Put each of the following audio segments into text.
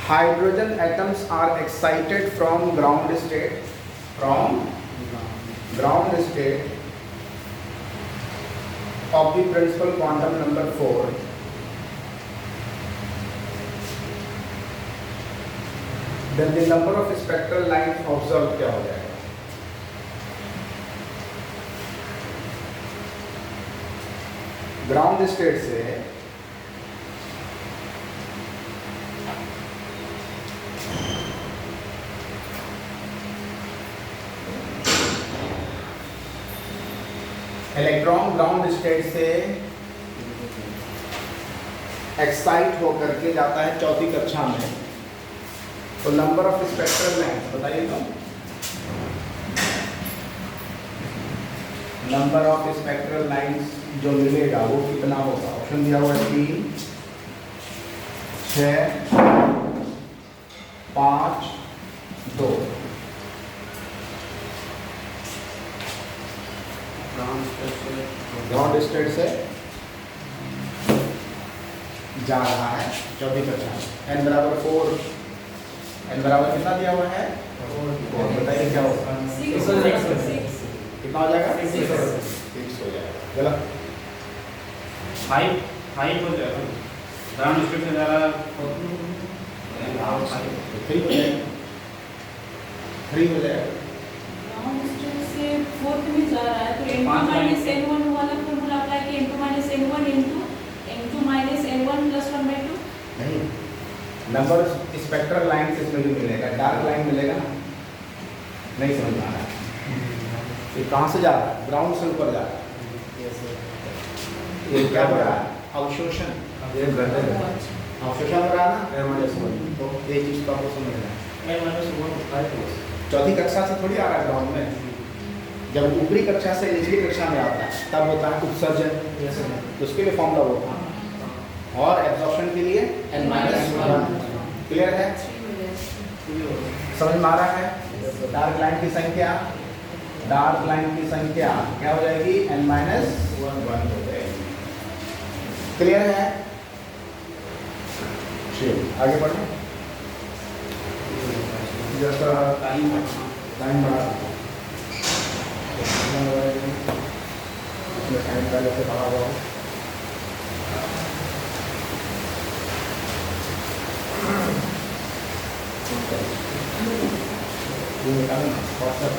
Hydrogen atoms are excited from ground state of the principal quantum number 4 then the number of spectral lines observed क्या हो जाएगा? Ground state से electron ground state से excite होकर के जाता है चौथी कक्षा में, तो नंबर ऑफ स्पेक्ट्रल लाइन्स बताइए तो। नंबर ऑफ स्पेक्ट्रल लाइन्स जो मिलेगा वो कितना होगा? ऑप्शन दिया हुआ है 3, 6, 5, 2। ग्राउंड स्टेट से जा रहा है चौथी कक्षा में, n बराबर 4, n बराबर कितना दिया हुआ है? 4। बताइए क्या होगा? कितना हो जाएगा? 6 हो जाएगा। गलत। 5 हो जाएगा। ग्राउंड स्टेट से जा रहा है 3 हो जाएगा। 3 हो जाएगा। ग्राउंड स्टेट से फोर्थ में जा रहा है तो n2 माइनस n1 वाला फॉर्मूला अप्लाई किया, n2 minus n1 into n2 minus n1 plus 1/2। नहीं, नंबर स्पेक्ट्रल लाइन से इसमें जो मिलेगा, डार्क लाइन मिलेगा ना, नहीं समझ में आ रहा है। ये कहाँ से जा रहा है? ग्राउंड से ऊपर जा रहा है। ये क्या हो रहा है? अवशोषण। अवशोषण हो रहा है ना, तो ये चीज को आपको समझना है। चौथी कक्षा से थोड़ी आ रहा है ग्राउंड में, जब ऊपरी कक्षा से निचली कक्षा में आता है तब होता है उत्सर्जन, तो उसके लिए फॉर्मूला होता है। और एब्जॉर्प्शन के लिए n-1। क्लियर है? समझ में आ रहा है? डार्क लाइन की संख्या क्या हो जाएगी? n-1 हो जाएगी। क्लियर है? चलिए आगे बढ़ो। जैसा टाइम बढ़ा टाइम पहले से बढ़ा हुआ हो। ये निकालना व्हाट्सएप।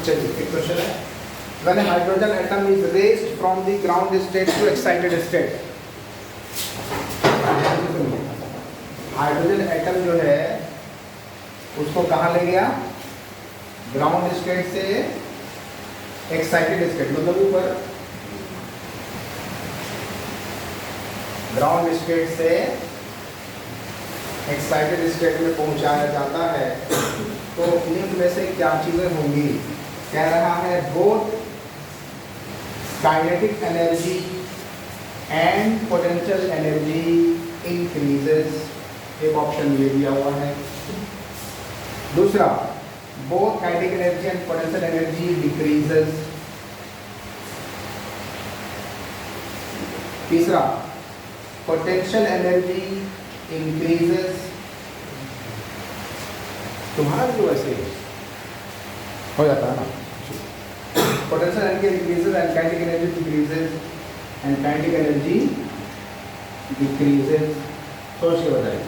चलिए एक क्वेश्चन है, when a hydrogen atom is raised from the ground state to excited state, hydrogen atom जो है उसको कहाँ ले गया? ग्राउंड स्टेट से एक्साइटेड स्टेट, मतलब ऊपर। ग्राउंड स्टेट से एक्साइटेड स्टेट में पहुंचाया जाता है, तो निम्न में से क्या चीजें होंगी? कह रहा है both kinetic energy and potential energy increases, एक ऑप्शन ये दिया हुआ है। दूसरा, both kinetic energy and potential energy decreases. तीसरा, पोटेंशियल एनर्जी इंक्रीजेस। तुम्हारा भी वैसे हो जाता है ना, potential energy increases and kinetic energy decreases. And kinetic energy decreases. सोच के बताइए।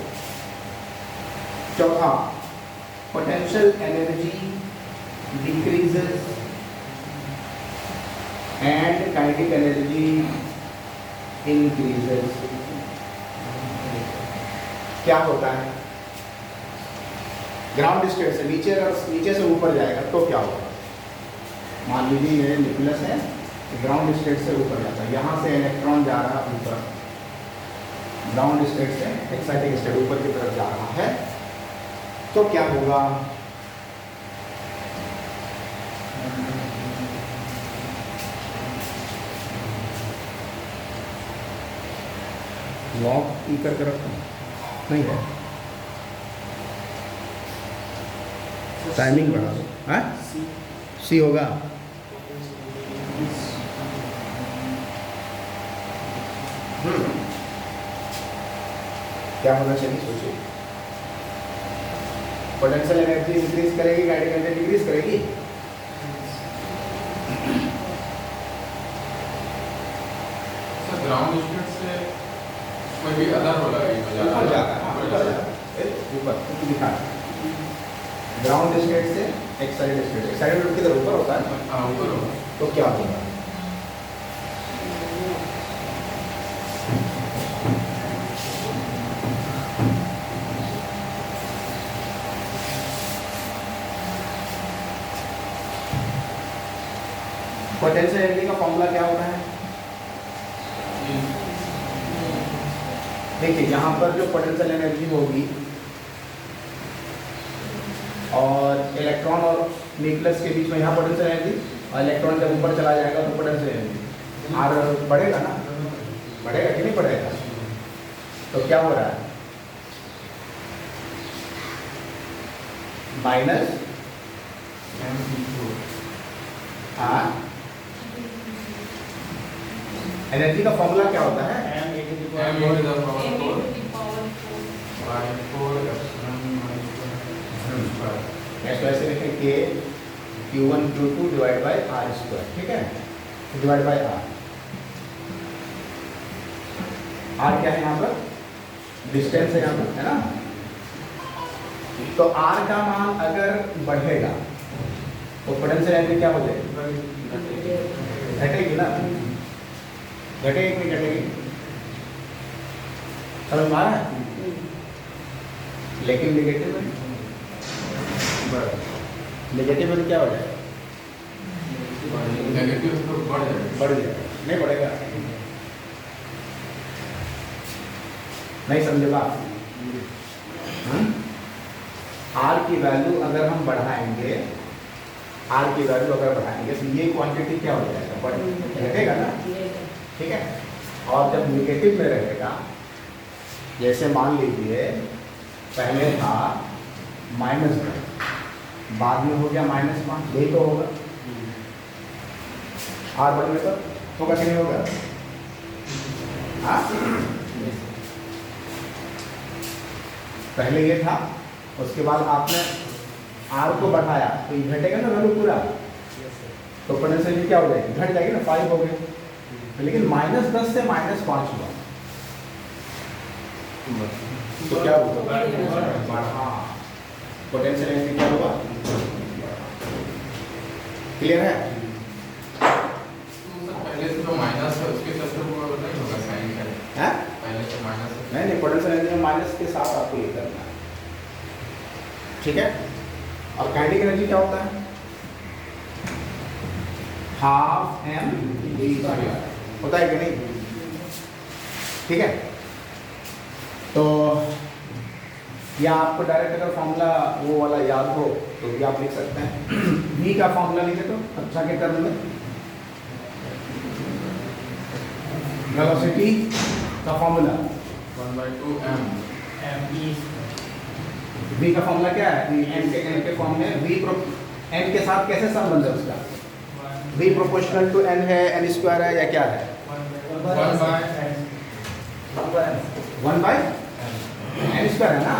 चौथा, potential energy decreases and kinetic energy increases. क्या होता है? ग्राउंड स्टेट से नीचे, अगर नीचे से ऊपर जाएगा तो क्या होगा? मान लीजिए ये न्यूक्लियस है, ग्राउंड स्टेट से ऊपर जाता है, यहाँ से इलेक्ट्रॉन जा रहा है ऊपर, ग्राउंड स्टेट से एक्साइटिंग स्टेट ऊपर की तरफ जा रहा है, तो क्या होगा? लॉक ई करके रखो, नहीं है टाइमिंग बढ़ा दो। हाँ, सी होगा। क्या होना चाहिए सोचिए। पोटेंशियल एनर्जी इंक्रीज करेगी, काइनेटिक एनर्जी डिक्रीज करेगी। सर ग्राउंड स्टेट से कोई भी अदर होगा ऊपर जाता है, ऊपर जाता है, ऊपर दिखा ग्राउंड स्टेट से एक्साइटेड स्टेट, एक्साइटेड किधर ऊपर होता है? हाँ ऊपर होगा। तो क्या होगा? पोटेंशियल एनर्जी का फॉर्मूला क्या होता है? देखिए यहाँ पर जो पोटेंशियल एनर्जी होगी और इलेक्ट्रॉन और न्यूक्लियस के बीच में यहाँ पोटेंशियल एनर्जी, और इलेक्ट्रॉन जब ऊपर चला जाएगा तो पोटेंशियल एनर्जी आर बढ़ेगा ना, बढ़ेगा कि नहीं बढ़ेगा? तो क्या हो रहा है? माइनस एनर्जी का फॉर्मूला क्या होता है? इसको ऐसे लिखें के Q1 Q2 divide by are square, ठीक है, डिवाइड बाई आर। आर क्या है यहाँ पर? डिस्टेंस है यहाँ पर, है ना? तो आर का मान अगर बढ़ेगा तो पोटेंशियल एनर्जी क्या हो जाएगी? घटेगी ना, घटेगी नहीं घटेगी? समझ में आ रहा है? लेकिन नेगेटिव में नेगेटिव में क्या हो जाएगा? नेगेटिव तो बढ़ जाएगा। बढ़ जाएगा, नहीं बढ़ेगा? नहीं समझे बात? आर की वैल्यू अगर हम बढ़ाएंगे, आर की वैल्यू अगर बढ़ाएंगे तो ये क्वांटिटी क्या हो जाएगा? बढ़ेगा ना, ठीक है। और जब नेगेटिव में रहेगा, जैसे मान लीजिए पहले था -1, बाद में हो गया -1, यही तो होगा। आर बढ़ने पर होगा कि नहीं होगा? पहले ये था, उसके बाद आपने आर को बढ़ाया तो ये घटेगा ना वैल्यू पूरा, तो पोटेंशियल क्या हो जाएगी? घट जाएगी ना, 5 हो गए। लेकिन -10 से -5 हुआ तो क्या होगा? बढ़ा। पोटेंशियल एनर्जी क्या होगा? क्लियर है? पहले से जो माइनस है उसके साथ तो वो नहीं होगा साइन का है। पहले से माइनस है, नहीं, पोटेंशियल एनर्जी में माइनस के साथ आपको ये करना है, ठीक है। और काइनेटिक एनर्जी क्या होता है? हाफ एम होता है कि नहीं? ठीक है। तो या आपको डायरेक्ट अगर फॉर्मूला वो वाला याद हो तो भी आप लिख सकते हैं। V का फॉर्मूला लिखे तो अच्छा के टर्म में वेलोसिटी का फॉर्मूला 1/2m V का फॉर्मूला क्या है? n के फॉर्म में V n के साथ कैसे संबंध है उसका? V प्रोपोर्शनल टू n है, n स्क्वायर है, या क्या है? 1 बाय n स्क्वायर है ना,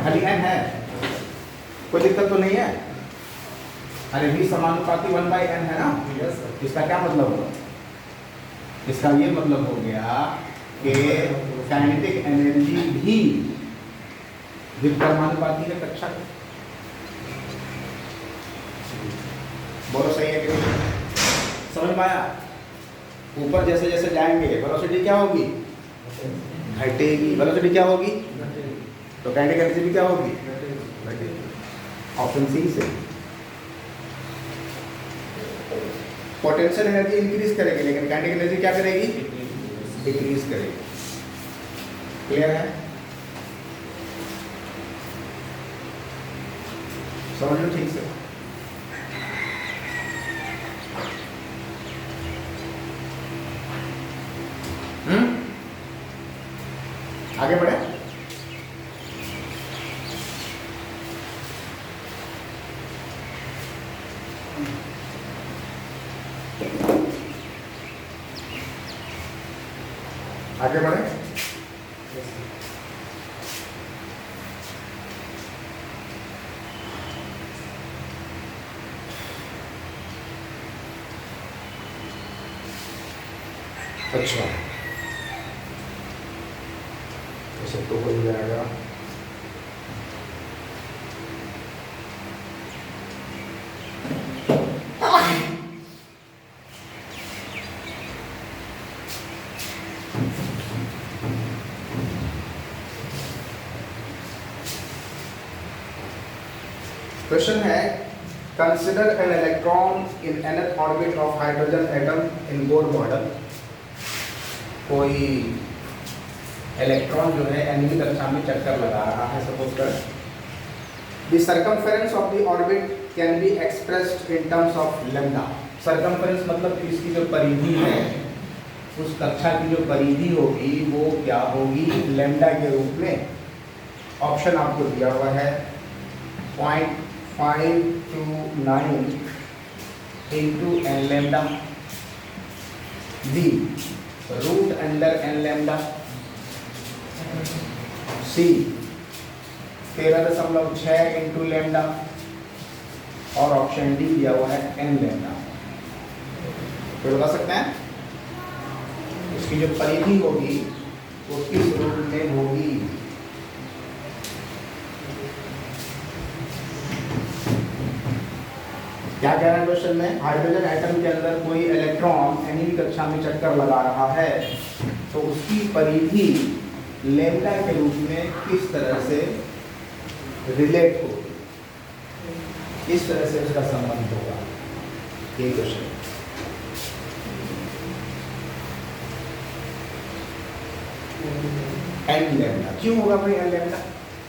खाली n है, कोई दिक्कत तो नहीं है? अरे v समानुपाती 1/n है ना। Yes sir. इसका क्या मतलब हुआ? इसका ये मतलब हो गया कि काइनेटिक एनर्जी भी विपरमानुपाती है कक्षा की। बोलो सही है कि नहीं? समझ में आया? ऊपर जैसे जैसे जाएंगे वेलोसिटी क्या होगी? घटेगी। वेलोसिटी क्या होगी? तो काइनेटिक एनर्जी भी क्या होगी? घटेगी। ऑप्शन सी से पोटेंशियल एनर्जी इंक्रीज करेगी, लेकिन काइनेटिक एनर्जी क्या करेगी? डिक्रीज करेगी। क्लियर है? समझ लो ठीक से। आगे बढ़े। आगे बढ़े। अच्छा, ऐसे तो हो जाएगा। क्वेश्चन है, consider an electron in nth orbit of hydrogen atom in Bohr model. कोई इलेक्ट्रॉन जो है एनवी कक्षा में चक्कर लगा रहा है, सपोज कर। The circumference of the orbit can be expressed in terms of lambda. Circumference मतलब कि इसकी जो परिधि है, उस कक्षा की जो परिधि होगी वो क्या होगी? लैम्डा के रूप में। ऑप्शन आपको दिया हुआ है 0.529 into n lambda, b root under n lambda, c 13.6 into lambda, और ऑप्शन डी दिया हुआ है n lambda। तो बता सकते हैं इसकी जो परिधि होगी वो किस रूप में होगी? क्या कह रहा है क्वेश्चन में? हाइड्रोजन एटम के अंदर कोई इलेक्ट्रॉन एनवी कक्षा में चक्कर लगा रहा है, तो उसकी परिधि लैम्डा के रूप में किस तरह से रिलेट होगी, किस तरह से उसका संबंध होगा, ये क्वेश्चन। एन लैम्डा क्यों होगा भाई? एन लैम्डा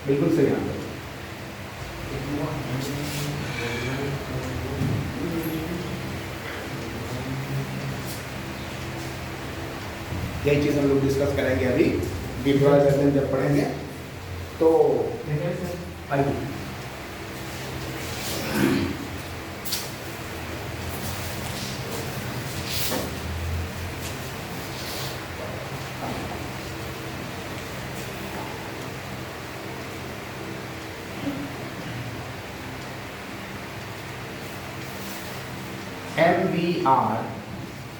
बिल्कुल सही आंसर। यही चीज़ हम लोग डिस्कस करेंगे अभी विजुअलाइजेशन जब पढ़ेंगे तो आइए।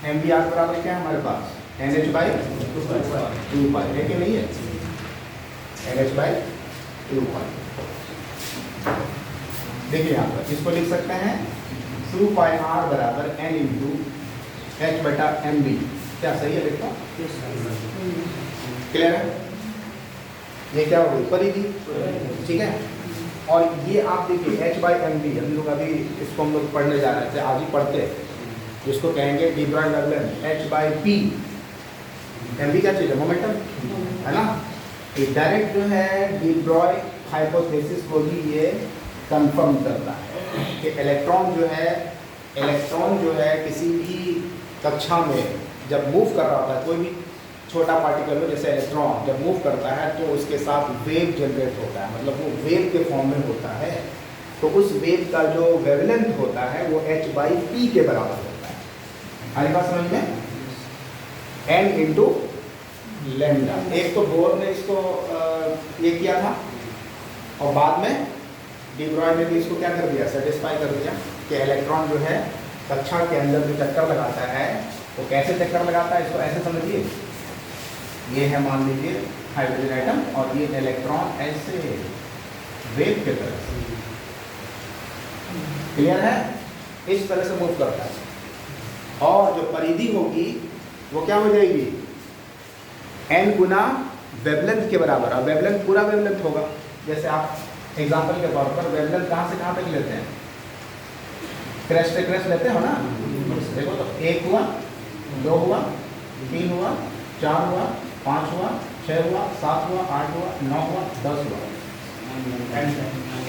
एम बी आर बराबर क्या है हमारे पास? NH/2 है कि नहीं है? NH/2। देखिए यहाँ पर इसको लिख सकते हैं 2πr बराबर n इंटू h/mb। क्या सही है? देखो क्लियर है? ये क्या हो गई? परिधि। ठीक है। और ये आप देखिए h/mb, हम लोग अभी इसको हम लोग पढ़ने जा रहे थे, आज ही पढ़ते हैं, जिसको कहेंगे डी ब्रॉय लेवलेंथ h/p। mb क्या चीज़ है? मोमेंटम है ना। डायरेक्ट जो है डी ब्रॉय हाइपोथेसिस को भी ये कंफर्म करता है कि इलेक्ट्रॉन जो है किसी भी कक्षा में जब मूव कर रहा होता है, कोई भी छोटा पार्टिकल हो जैसे इलेक्ट्रॉन जब मूव करता है तो उसके साथ वेव जनरेट होता है, मतलब वो वेव के फॉर्म में होता है। तो उस वेव का जो वेवलेंथ होता है वो h/p के बराबर होता है। हमारी बात समझ में? n into lambda. एक तो बोर ने इसको ये किया था और बाद में डी ब्रॉय ने भी इसको क्या कर दिया, सेटिस्फाई कर दिया कि इलेक्ट्रॉन जो है कक्षा के अंदर जो चक्कर लगाता है वो कैसे चक्कर लगाता है, इसको ऐसे समझिए, ये है मान लीजिए हाइड्रोजन एटम और ये इलेक्ट्रॉन ऐसे वेव के तरह, क्लियर है, इस तरह से मूव करता है। और जो परिधि होगी वो क्या हो जाएगी, n गुना वेवलेंथ के बराबर। और वेवलेंथ पूरा वेवलेंथ होगा, जैसे आप एग्जांपल के तौर पर वेवलेंथ कहाँ से कहाँ तक लेते हैं, क्रैश से क्रैश लेते हो ना, देखो तो 1 हुआ, 2 हुआ, 3 हुआ, 4 हुआ, 5 हुआ, 6 हुआ, 7 हुआ, 8 हुआ, 9 हुआ, 10 हुआ,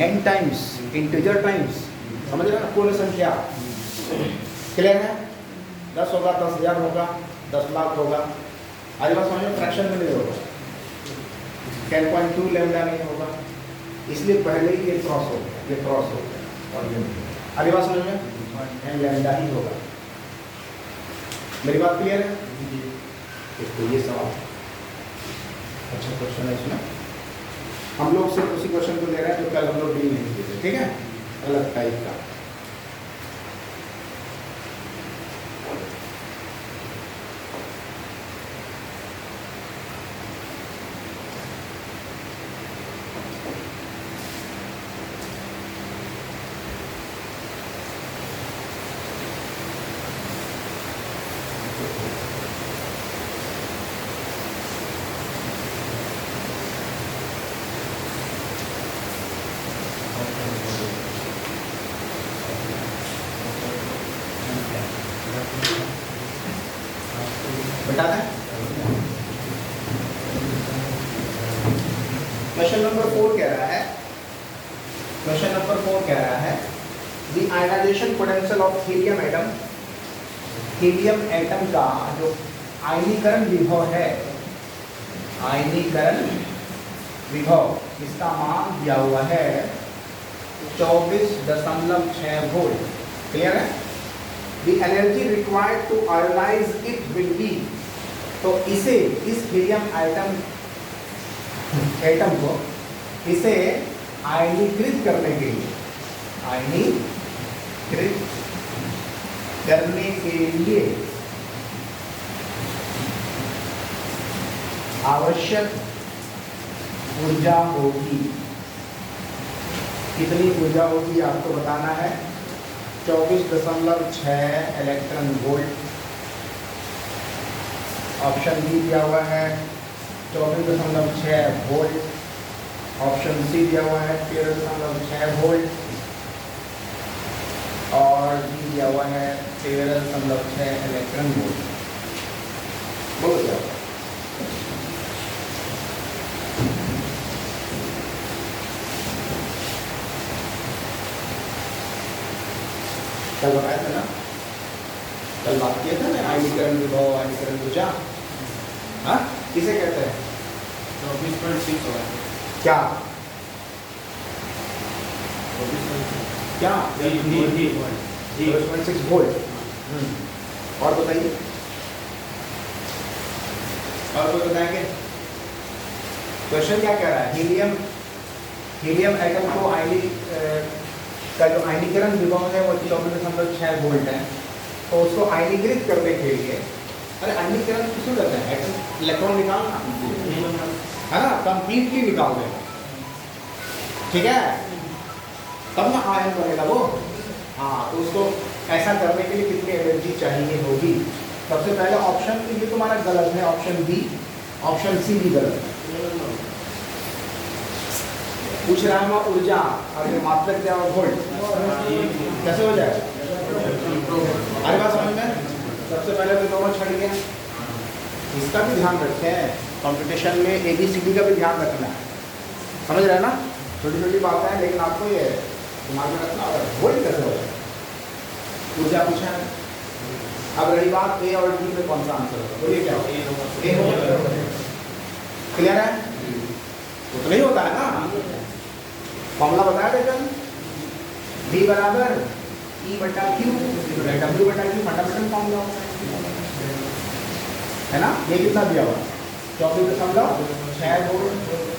n टाइम्स, इंटीजर टाइम्स, समझ रहे ना, पूर्ण संख्या, क्लियर है। 10 होगा, 10,000 होगा, 10 लाख होगा, आज बात समझ में, फ्रैक्शन में नहीं होगा, 10.2 लैम्डा नहीं होगा, इसलिए पहले ही ये क्रॉस हो गया, ये क्रॉस हो गया और ये आगे बात समझ में, n लैम्डा ही होगा। मेरी बात क्लियर है? तो ये सवाल अच्छा क्वेश्चन है, इसमें हम लोग सिर्फ उसी क्वेश्चन को ले रहे हैं जो कल हम लोग डील नहीं किए थे, ठीक है, अलग टाइप का। क्वेश्चन नंबर 4 कह रहा है, क्वेश्चन नंबर 4 कह रहा है the ionization potential of helium atom, helium atom का जो आयनीकरण विभव है, आयनीकरण विभव, इसका मान दिया हुआ है 24.6 वोल्ट, क्लियर है। The energy required to ionize it will be, तो इसे, इस हीलियम एटम को, इसे आयनीकृत करने के लिए, आयनीकृत करने के लिए आवश्यक ऊर्जा होगी, कितनी ऊर्जा होगी आपको बताना है, 24.6 इलेक्ट्रॉन वोल्ट। ऑप्शन बी दिया हुआ है 24.6 वोल्ट, ऑप्शन सी दिया हुआ है 13.6 वोल्ट और डी दिया हुआ है 13.6 इलेक्ट्रॉन वोल्ट। बोलो क्या होगा? कल बताया था ना, कल बात किया था ना, आयनीकरण विभव, आयनीकरण ऊर्जा, हाँ किसे कहते हैं? 24.6 होगा क्या क्या 24.6 वोल्ट। और बताइए, और कोई बताएंगे? क्वेश्चन क्या कह रहा है, हीलियम एटम को का जो आयनीकरण विभव है वो 24.6 वोल्ट है, तो उसको आयनीकृत करने के लिए, अरे आयनीकरण किसको कहते हैं, एटम इलेक्ट्रॉन निकालना है ना, कंप्लीटली निकाल देना, ठीक है, तब ना आयन बनेगा वो। हाँ, तो उसको ऐसा करने के लिए कितनी एनर्जी चाहिए होगी? सबसे पहले ऑप्शन, ये तुम्हारा गलत है, ऑप्शन बी, ऑप्शन सी भी गलत है। पूछ रहा है मैं ऊर्जा और ये मात्रक क्या वोल्ट, कैसे हो जाएगा? अरे बात समझ में, सबसे पहले तो दोनों छड़ गया, इसका भी ध्यान रखें, कंपटीशन में ABCD का भी ध्यान रखना है, समझ रहे हैं ना, छोटी छोटी बातें हैं लेकिन आपको ये दिमाग में रखना होगा, वोल्ट कैसे हो जाएगा, ऊर्जा पूछा है। अब रही बात ए और डी में कौन सा आंसर होगा, बोलिए क्या होगा? ए होगा, क्लियर है? वो तो नहीं होता है ना, फॉर्मूला बताया था कल, B बराबर E बटा Q, W बटा Q फंडामेंटल फॉर्मूला होता है ना। ये कितना दिया हुआ? 24.6 वोल्ट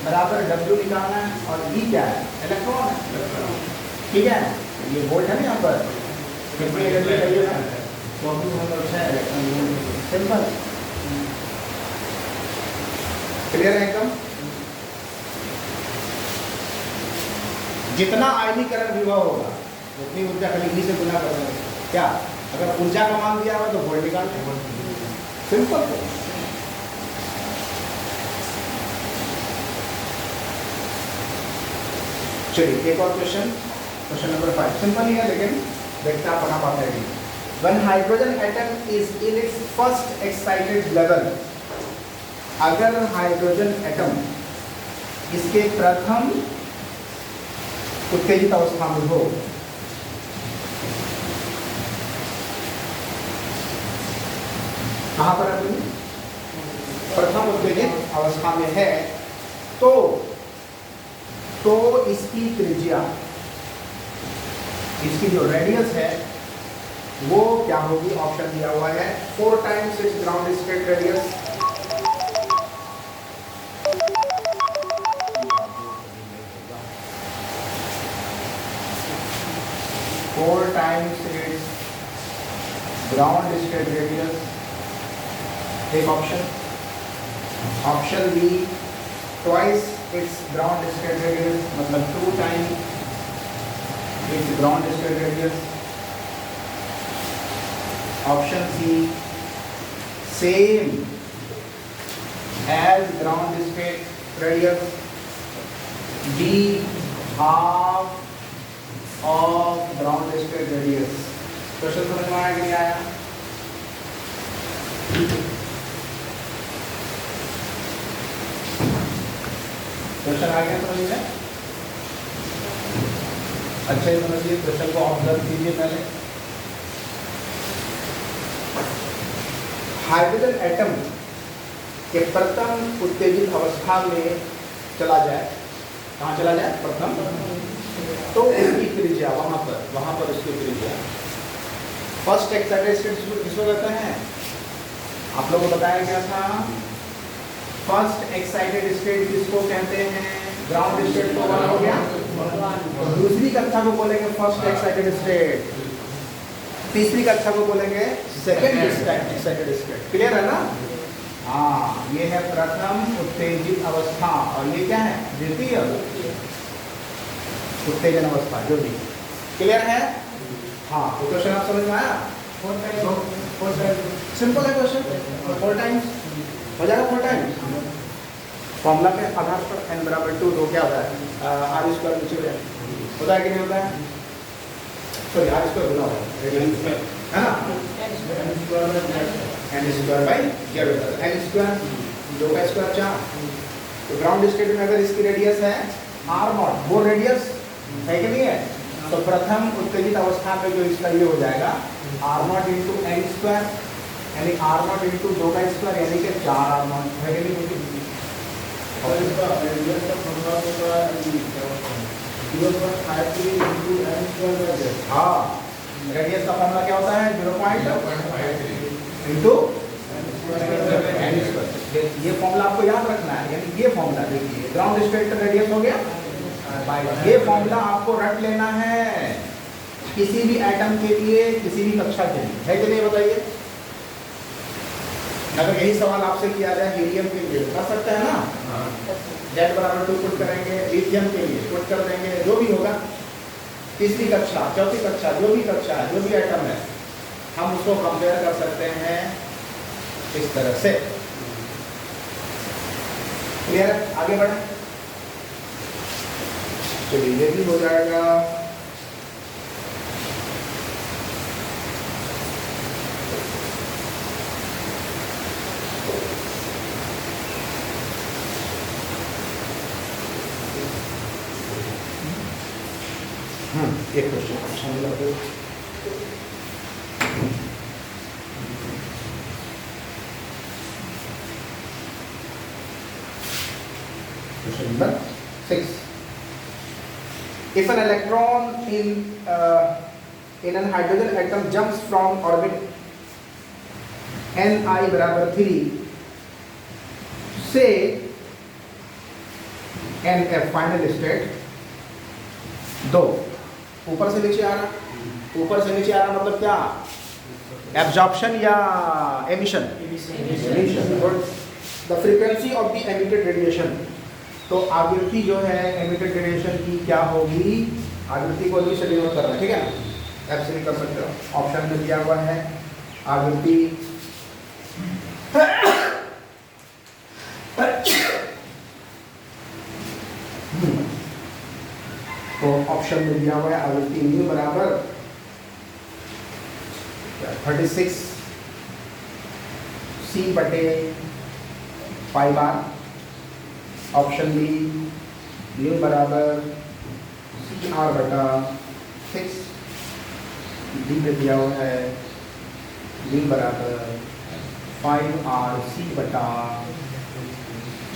बराबर W निकालना है और E क्या है, इलेक्ट्रॉन है, ठीक है। ये वोल्ट है ना यहाँ पर, कितनी एनर्जी चाहिए ना, 24.6 इलेक्ट्रॉन वोल्ट, सिंपल, क्लियर है एकदम। जितना आयनीकरण विभव होगा उतनी ऊर्जा खाली E से गुना कर देंगे, क्या, अगर ऊर्जा का मान दिया हुआ तो वोल्ट निकालते हैं, सिंपल। चलिए एक और क्वेश्चन, क्वेश्चन नंबर 5, सिंपल ही है लेकिन देखते आप बना पाते हैं। When hydrogen atom is in its first excited level, अगर हाइड्रोजन एटम इसके प्रथम उत्तेजित अवस्था में हो, कहां पर है, प्रथम उत्तेजित अवस्था में है, तो इसकी त्रिज्या, इसकी जो रेडियस है वो क्या होगी, ऑप्शन दिया हुआ है 4 times its ground state radius, 4 times its ground state radius, एक option, option B twice its ground state radius, मतलब 2 times its ground state radius, option C same as ground state radius, D half of ground state radius। Question समझ में आया कि नहीं आया? Question आ गया समझ में? अच्छा ही समझिए, क्वेश्चन को ऑब्जर्व कीजिए पहले। हाइड्रोजन एटम के प्रथम उत्तेजित अवस्था में चला जाए, कहाँ चला जाए, प्रथम, तो उसकी त्रिज्या वहां पर उसकी त्रिज्या फर्स्ट एक्साइटेड स्टेट किसको कहते हैं, आप लोगों को बताया गया था। फर्स्ट एक्साइटेड स्टेट किसको कहते हैं, ग्राउंड स्टेट तो बना हो गया, दूसरी कक्षा को बोलेंगे फर्स्ट एक्साइटेड स्टेट, तीसरी कक्षा को बोलेंगे सेकंड एक्साइटेड स्टेट, क्लियर है ना? हाँ, ये है प्रथम उत्तेजित अवस्था और ये क्या है, द्वितीय उत्तेजन अवस्था, जो भी, क्लियर है? हाँ, तो क्वेश्चन आप समझ में आया? 4 टाइम्स, सिंपल है क्वेश्चन, 4 टाइम्स हो जाएगा, 4 टाइम्स। फॉर्मूला के आधार पर n बराबर 2 तो क्या होता है, आर स्क्वायर नीचे होता है कि नहीं होता है, सॉरी आर स्क्वायर होना है ना, n स्क्वायर बाई जेड होता है, n स्क्वायर 2 का स्क्वायर 4, तो ग्राउंड स्टेट में अगर इसकी रेडियस है r नॉट, वो रेडियस है कि नहीं है, तो प्रथम उत्तेजित अवस्था में जो इसका ये हो जाएगा r not into n square, यानी r नॉट इंटू 2 का स्क्वायर, यानी कि 4 r नॉट है कि नहीं? और इसका रेडियस का फॉर्मूला होगा 0.53 इंटू n स्क्वायर, हाँ, रेडियस का फॉर्मूला क्या होता है, 0.53 इंटू n स्क्वायर। ये फॉर्मूला आपको याद रखना है, यानी ये फॉर्मूला देखिए, ग्राउंड स्टेट का रेडियस हो गया, ये फॉर्मूला आपको रट लेना है किसी भी एटम के लिए, किसी भी कक्षा के लिए, है कि नहीं बताइए? अगर यही सवाल आपसे किया जाए हीलियम के लिए, कर सकते हैं ना, Z बराबर 2 पुट करेंगे, लिथियम के लिए पुट कर देंगे, जो भी होगा, तीसरी कक्षा, चौथी कक्षा, जो भी कक्षा है, जो भी एटम है, हम उसको कंपेयर कर सकते हैं इस तरह से, क्लियर? आगे बढ़े, चलिए ये भी हो जाएगा। एक क्वेश्चन अच्छा मिला तो question number 6, if an electron in an hydrogen atom jumps from orbit Ni बराबर 3 state and a final state, दो ऊपर से नीचे आ रहा, ऊपर से नीचे आ रहा मतलब क्या, एब्जॉर्प्शन या emission, the frequency of the emitted radiation. तो आवृत्ति जो है एमिटेड रेडिएशन की क्या होगी, आवृत्ति को भी से डिनोट कर रहा है, ठीक है ना, ऐप से भी कर सकते हो, ऑप्शन में दिया हुआ है आवृत्ति तो ऑप्शन में दिया हुआ है आवृत्ति न्यू बराबर 36 सी बटे पाई बार, ऑप्शन बी न्यू बराबर सी आर बटा 6, डी में दिया हुआ है न्यू बराबर 5 RC बटा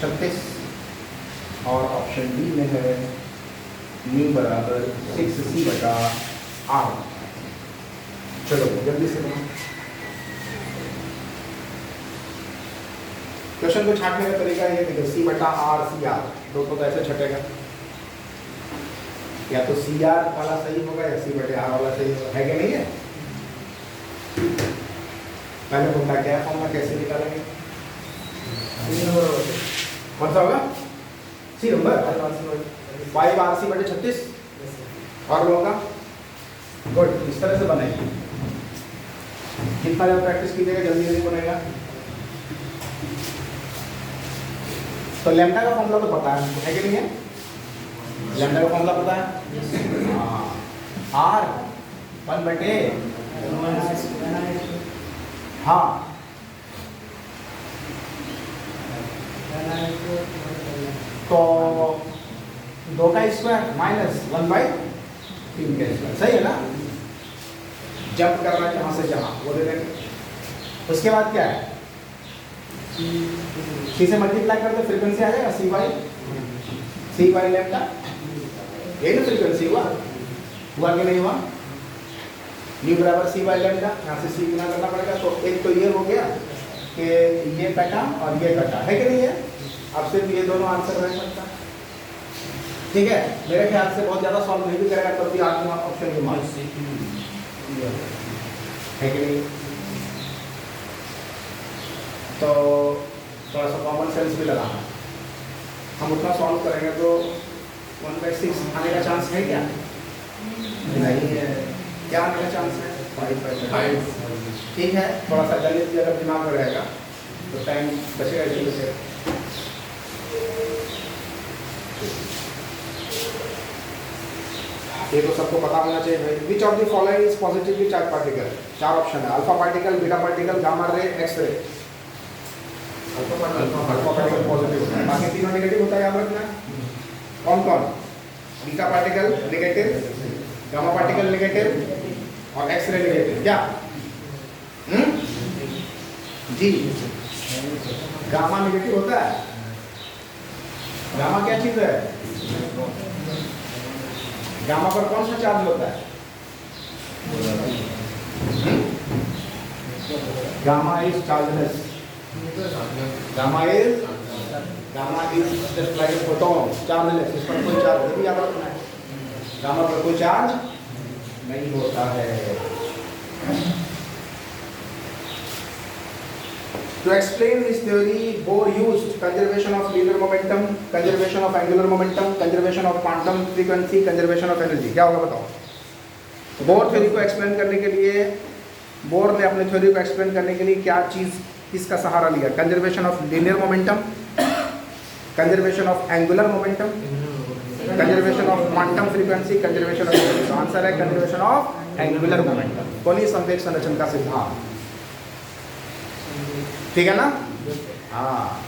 36 और ऑप्शन डी में है न्यू बराबर 6C बटा R। चलो जल्दी से क्वेश्चन को छांटने का तरीका ये देखो, C बटा R C R दो तो ऐसे छटेगा, या तो CR वाला सही होगा या C बटे R वाला सही होगा, है कि नहीं है। मैंने बोला क्या फॉर्मूला कैसे निकालेंगे, कौन सा होगा, सी नंबर 5 RC बटे 36 और होगा, गुड, इस तरह से बनाइए, कितना जब प्रैक्टिस कीजिएगा जल्दी जल्दी बनेगा। तो लैम्डा का फॉर्मूला तो पता है कि नहीं है, लैम्डा का फॉर्मूला पता है, R 1 बटे हाँ तो 2 का स्क्वायर माइनस 1/3 का स्क्वायर, सही है ना। जंप करना है जहाँ से जहाँ वो दे देंगे। उसके बाद क्या है, सी से मल्टीप्लाई करते फ्रीक्वेंसी आ जाएगा सी बाई लैम्डा, यही ना फ्रीक्वेंसी हुआ कि नहीं हुआ, न्यू बराबर सी बाई लैम्डा, यहाँ से सी गुना करना पड़ेगा। तो एक तो ये हो गया कि ये कटा और ये कटा, है कि नहीं है। अब सिर्फ ये दोनों आंसर रह सकता, ठीक है। मेरे ख्याल से बहुत ज़्यादा सॉल्व नहीं भी करेगा तो भी आठवां ऑप्शन ये मान है कि नहीं। तो थोड़ा सा कॉमन सेंस भी लगाना, हम उतना सॉल्व करेंगे तो 1/6 आने का चांस है क्या, नहीं है। क्या आने का चांस है, 5। ठीक है, थोड़ा सा गणित भी अगर दिमाग में रहेगा तो टाइम बचेगा इसी वजह से। ये तो सबको पता होना चाहिए भाई। Which of the following is positively charge particle, 4 option है, alpha particle, beta particle, gamma ray, x ray. Alpha particle positive होता है, बाकी तीनों नेगेटिव होता है, याद रखना। कौन कौन, beta particle negative, gamma particle negative और एक्स रे नेगेटिव। क्या जी, गामा नेगेटिव होता है। गामा क्या चीज है, गामा पर कौन सा चार्ज होता है, gamma is chargeless, gamma is just like a photon, chargeless, इस पर कोई चार्ज नहीं, याद रखना है, गामा पर कोई चार्ज नहीं होता है। To explain this theory, Bohr used conservation of linear momentum, conservation of angular momentum, conservation of quantum frequency, conservation of energy। क्या होगा बताओ। बोर थ्योरी को एक्सप्लेन करने के लिए, बोर ने अपने थ्योरी को एक्सप्लेन करने के लिए क्या चीज़, किसका सहारा लिया, conservation of linear momentum, conservation of angular momentum, conservation of quantum frequency, conservation of energy. Answer है कंजर्वेशन ऑफ एंगुलर मोमेंटम, कोणीय संवेग संरचना का सिद्धांत, ठीक है ना। हाँ,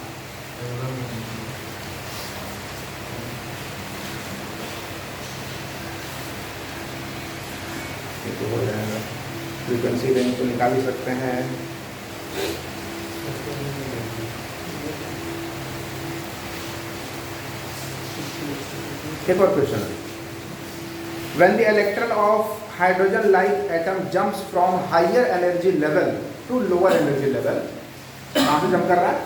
तो हो जाएगा, फ्रीक्वेंसी रेंज तो निकाल ही सकते हैं। एक और question, when the electron of hydrogen like atom jumps from higher energy level to lower energy level, कहाँ से जंप कर रहा है,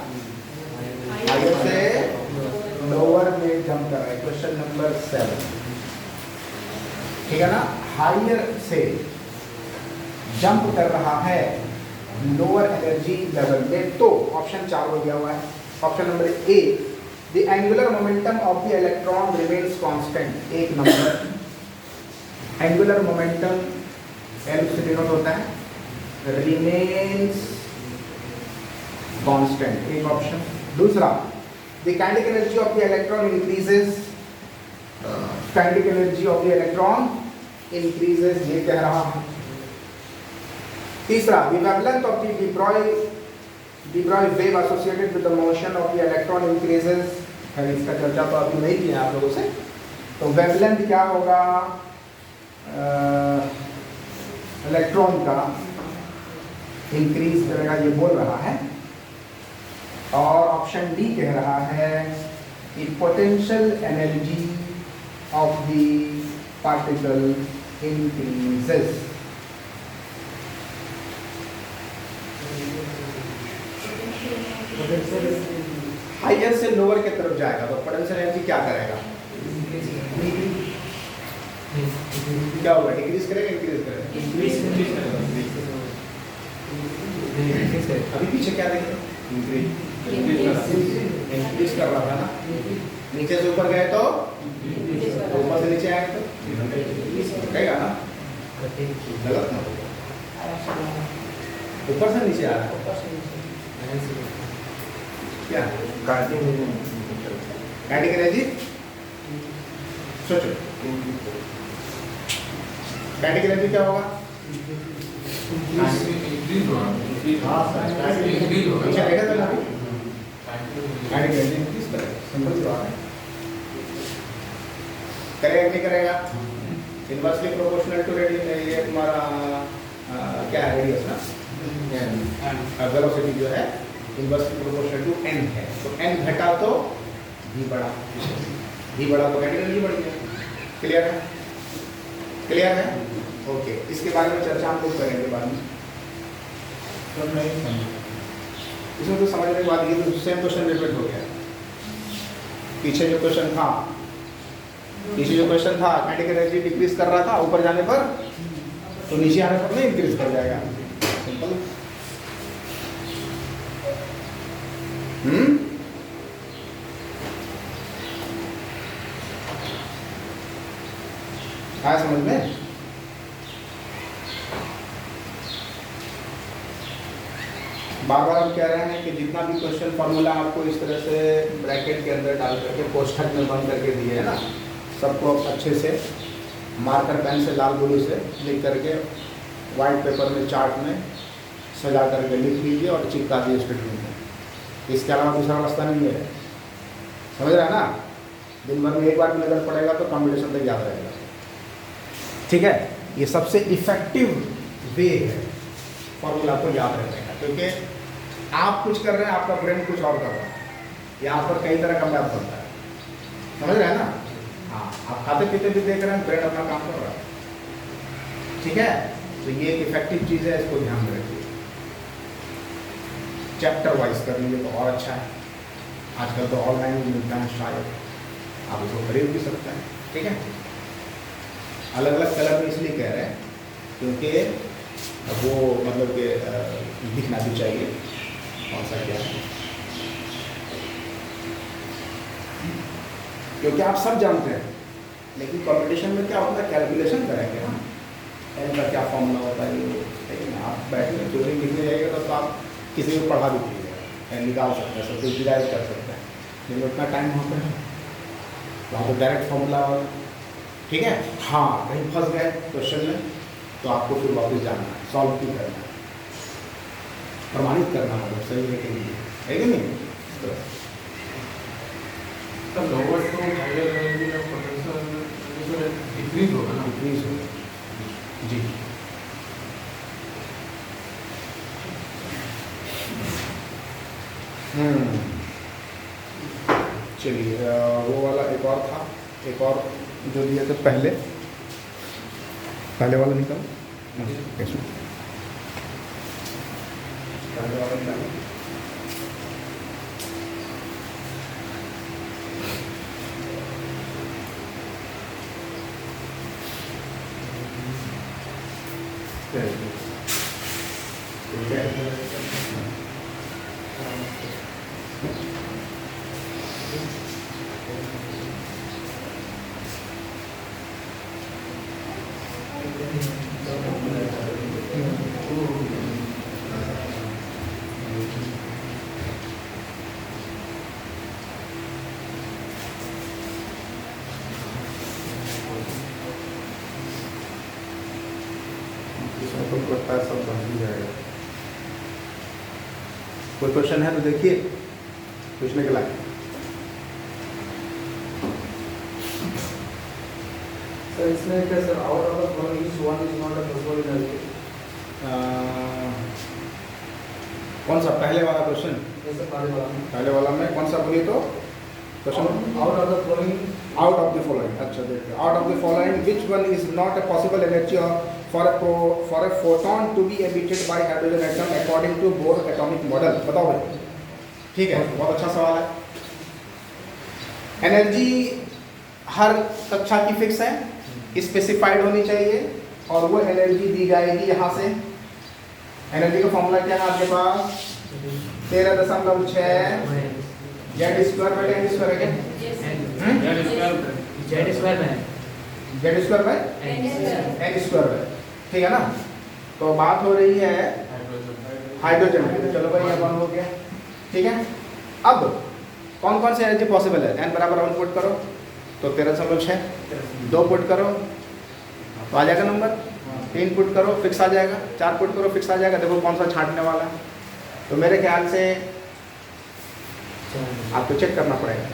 हायर से लोअर में जंप कर रहा है, क्वेश्चन नंबर 7, ठीक है ना। हायर से जंप कर रहा है लोअर एनर्जी लेवल में, तो ऑप्शन 4 हो गया हुआ है। Option number A, the angular momentum of the electron remains constant. 1 number, angular momentum L से डिनोट होता है, रिमेन्स कांस्टेंट, एक ऑप्शन। दूसरा, the kinetic energy of the electron increases, kinetic energy of the electron increases, ये कह रहा है। तीसरा, the wavelength of the de Broglie wave associated with the motion of the electron increases। खैर इसका चर्चा तो अभी नहीं किया आप लोगों से, तो वेवलेंथ क्या होगा इलेक्ट्रॉन का, इंक्रीज करेगा, ये बोल रहा है। और ऑप्शन डी कह रहा है कि potential energy of the particle increases. Higher से लोअर की तरफ जाएगा तो पोटेंशियल एनर्जी क्या करेगा, क्या होगा, डिक्रीज करेगा, इंक्रीज करेगा, अभी पीछे क्या देखें, इंक्रीज कर रहा था ना। नीचे से ऊपर गए तो ऊपर से नीचे आएंगे तो कहेगा ना, गलत ना, ऊपर से नीचे आ रहा है क्या, काइनेटिक एनर्जी, सोचो काइनेटिक एनर्जी क्या होगा, इंक्रीज होगा, अच्छा देखा था ना, काइनेटिक एनर्जी इंक्रीज करेगा, सिंपल सी बात है। करेगा नहीं करेगा, इनवर्सली प्रोपोर्शनल टू रेडियस, ये तुम्हारा क्या है, रेडियस ना, वेलोसिटी जो है इनवर्सली प्रोपोर्शनल टू n है, तो n घटा तो v बढ़ा, v बढ़ा तो काइनेटिक एनर्जी बढ़ गया। क्लियर है, क्लियर है, ओके। इसके बारे में चर्चा हम लोग करेंगे बाद में, तो नहीं इसमें तो समझने के बाद ये तो सेम क्वेश्चन रिपीट हो गया। पीछे जो क्वेश्चन था काइनेटिक एनर्जी डिक्रीज कर रहा था, ऊपर जाने पर तो नीचे आने पर नहीं इंक्रीज कर जाएगा, सिंपल। आया समझ में? बार बार हम कह रहे हैं कि जितना भी क्वेश्चन फॉर्मूला आपको इस तरह से ब्रैकेट के अंदर डाल करके कोष्ठक में बंद करके दिए है ना, सबको अच्छे से मार्कर पेन से लाल गोली से लिख करके वाइट पेपर में चार्ट में सजा करके लिख लीजिए और चिपका दिए स्टेटमेंट में। इसके अलावा दूसरा रास्ता नहीं है, समझ रहे हैं ना। दिन भर में एक बार नज़र पड़ेगा तो कॉम्पिटिशन तक याद रहेगा, ठीक है। ये सबसे इफेक्टिव वे है फॉर्मूला को याद रखने का, क्योंकि आप कुछ कर रहे हैं, आपका ब्रेन कुछ और कर रहा है, यहाँ पर कई तरह का मैप बनता है, समझ रहे हैं ना। हाँ, आप खाते पीते भी देख रहे हैं, ब्रेन अपना काम कर रहा है, ठीक है। तो ये एक इफेक्टिव चीज़ है, इसको ध्यान में रखिए। चैप्टर वाइज कर लीजिए तो और अच्छा है। आजकल तो ऑनलाइन भी मिलता है, शायद आप उसको खरीद भी सकते हैं, ठीक है। अलग अलग कलर में इसलिए कह रहे हैं क्योंकि वो मतलब कि दिखना भी चाहिए कौन सा क्या है, क्योंकि आप सब जानते हैं, लेकिन कंपटीशन में क्या होता है, कैलकुलेशन करेंगे ना, एन का क्या फॉर्मूला होता है, लेकिन आप बैठे थ्योरी लिखने जाइएगा तो आप किसी को पढ़ा भी दीजिएगा, निकाल सकते हैं, सब कुछ डिराइव कर सकते हैं, लेकिन उतना टाइम होता है वहाँ तो डायरेक्ट फॉर्मूला वाला, ठीक है। हाँ, कहीं फंस गए क्वेश्चन में तो आपको फिर वापस जाना है, सॉल्व भी करना है, प्रमाणित करना मतलब सही है कि नहीं, है कि नहीं। तो लोअर टू हायर एनर्जी का पोटेंशियल डिक्रीज होगा ना, डिक्रीज होगा जी। चलिए, वो वाला एक और था, एक और जो दिए थे पहले वाला निकाल, कैसे पहले वाला निकाल। ठीक है। इसमें तो लगता है सब बन ही जाएगा। कोई क्वेश्चन है तो देखिए पूछने के लायक। सर इसमें क्या sir out of the following is one is not a possible energy? कौन सा पहले वाला क्वेश्चन? पहले वाला में कौन सा बोलिए तो question? Out of the following, out of the following. अच्छा देखिए, out of the following which one is not a possible energy for a photon to be emitted by hydrogen atom according to Bohr atomic model? बताओ भाई। ठीक है, बहुत अच्छा सवाल है। एनर्जी हर कक्षा की फिक्स है, स्पेसिफाइड होनी चाहिए और वो एनर्जी दी जाएगी यहाँ से। एनर्जी का फॉर्मूला क्या है आपके पास? 13.6 Z square by N square है क्या? जेड स्क्वायर में Z square by N square है, ठीक है ना? तो बात हो रही है हाइड्रोजन की। चलो भाई ये बंद हो गया, ठीक है। अब कौन कौन सी एनर्जी पॉसिबल है? एन बराबर 1 पुट करो तो 13.6, 2 पुट करो तो आ जाएगा नंबर, 3 पुट करो फिक्स आ जाएगा, 4 पुट करो फिक्स आ जाएगा। देखो कौन सा छांटने वाला है। तो मेरे ख्याल से आपको चेक करना पड़ेगा।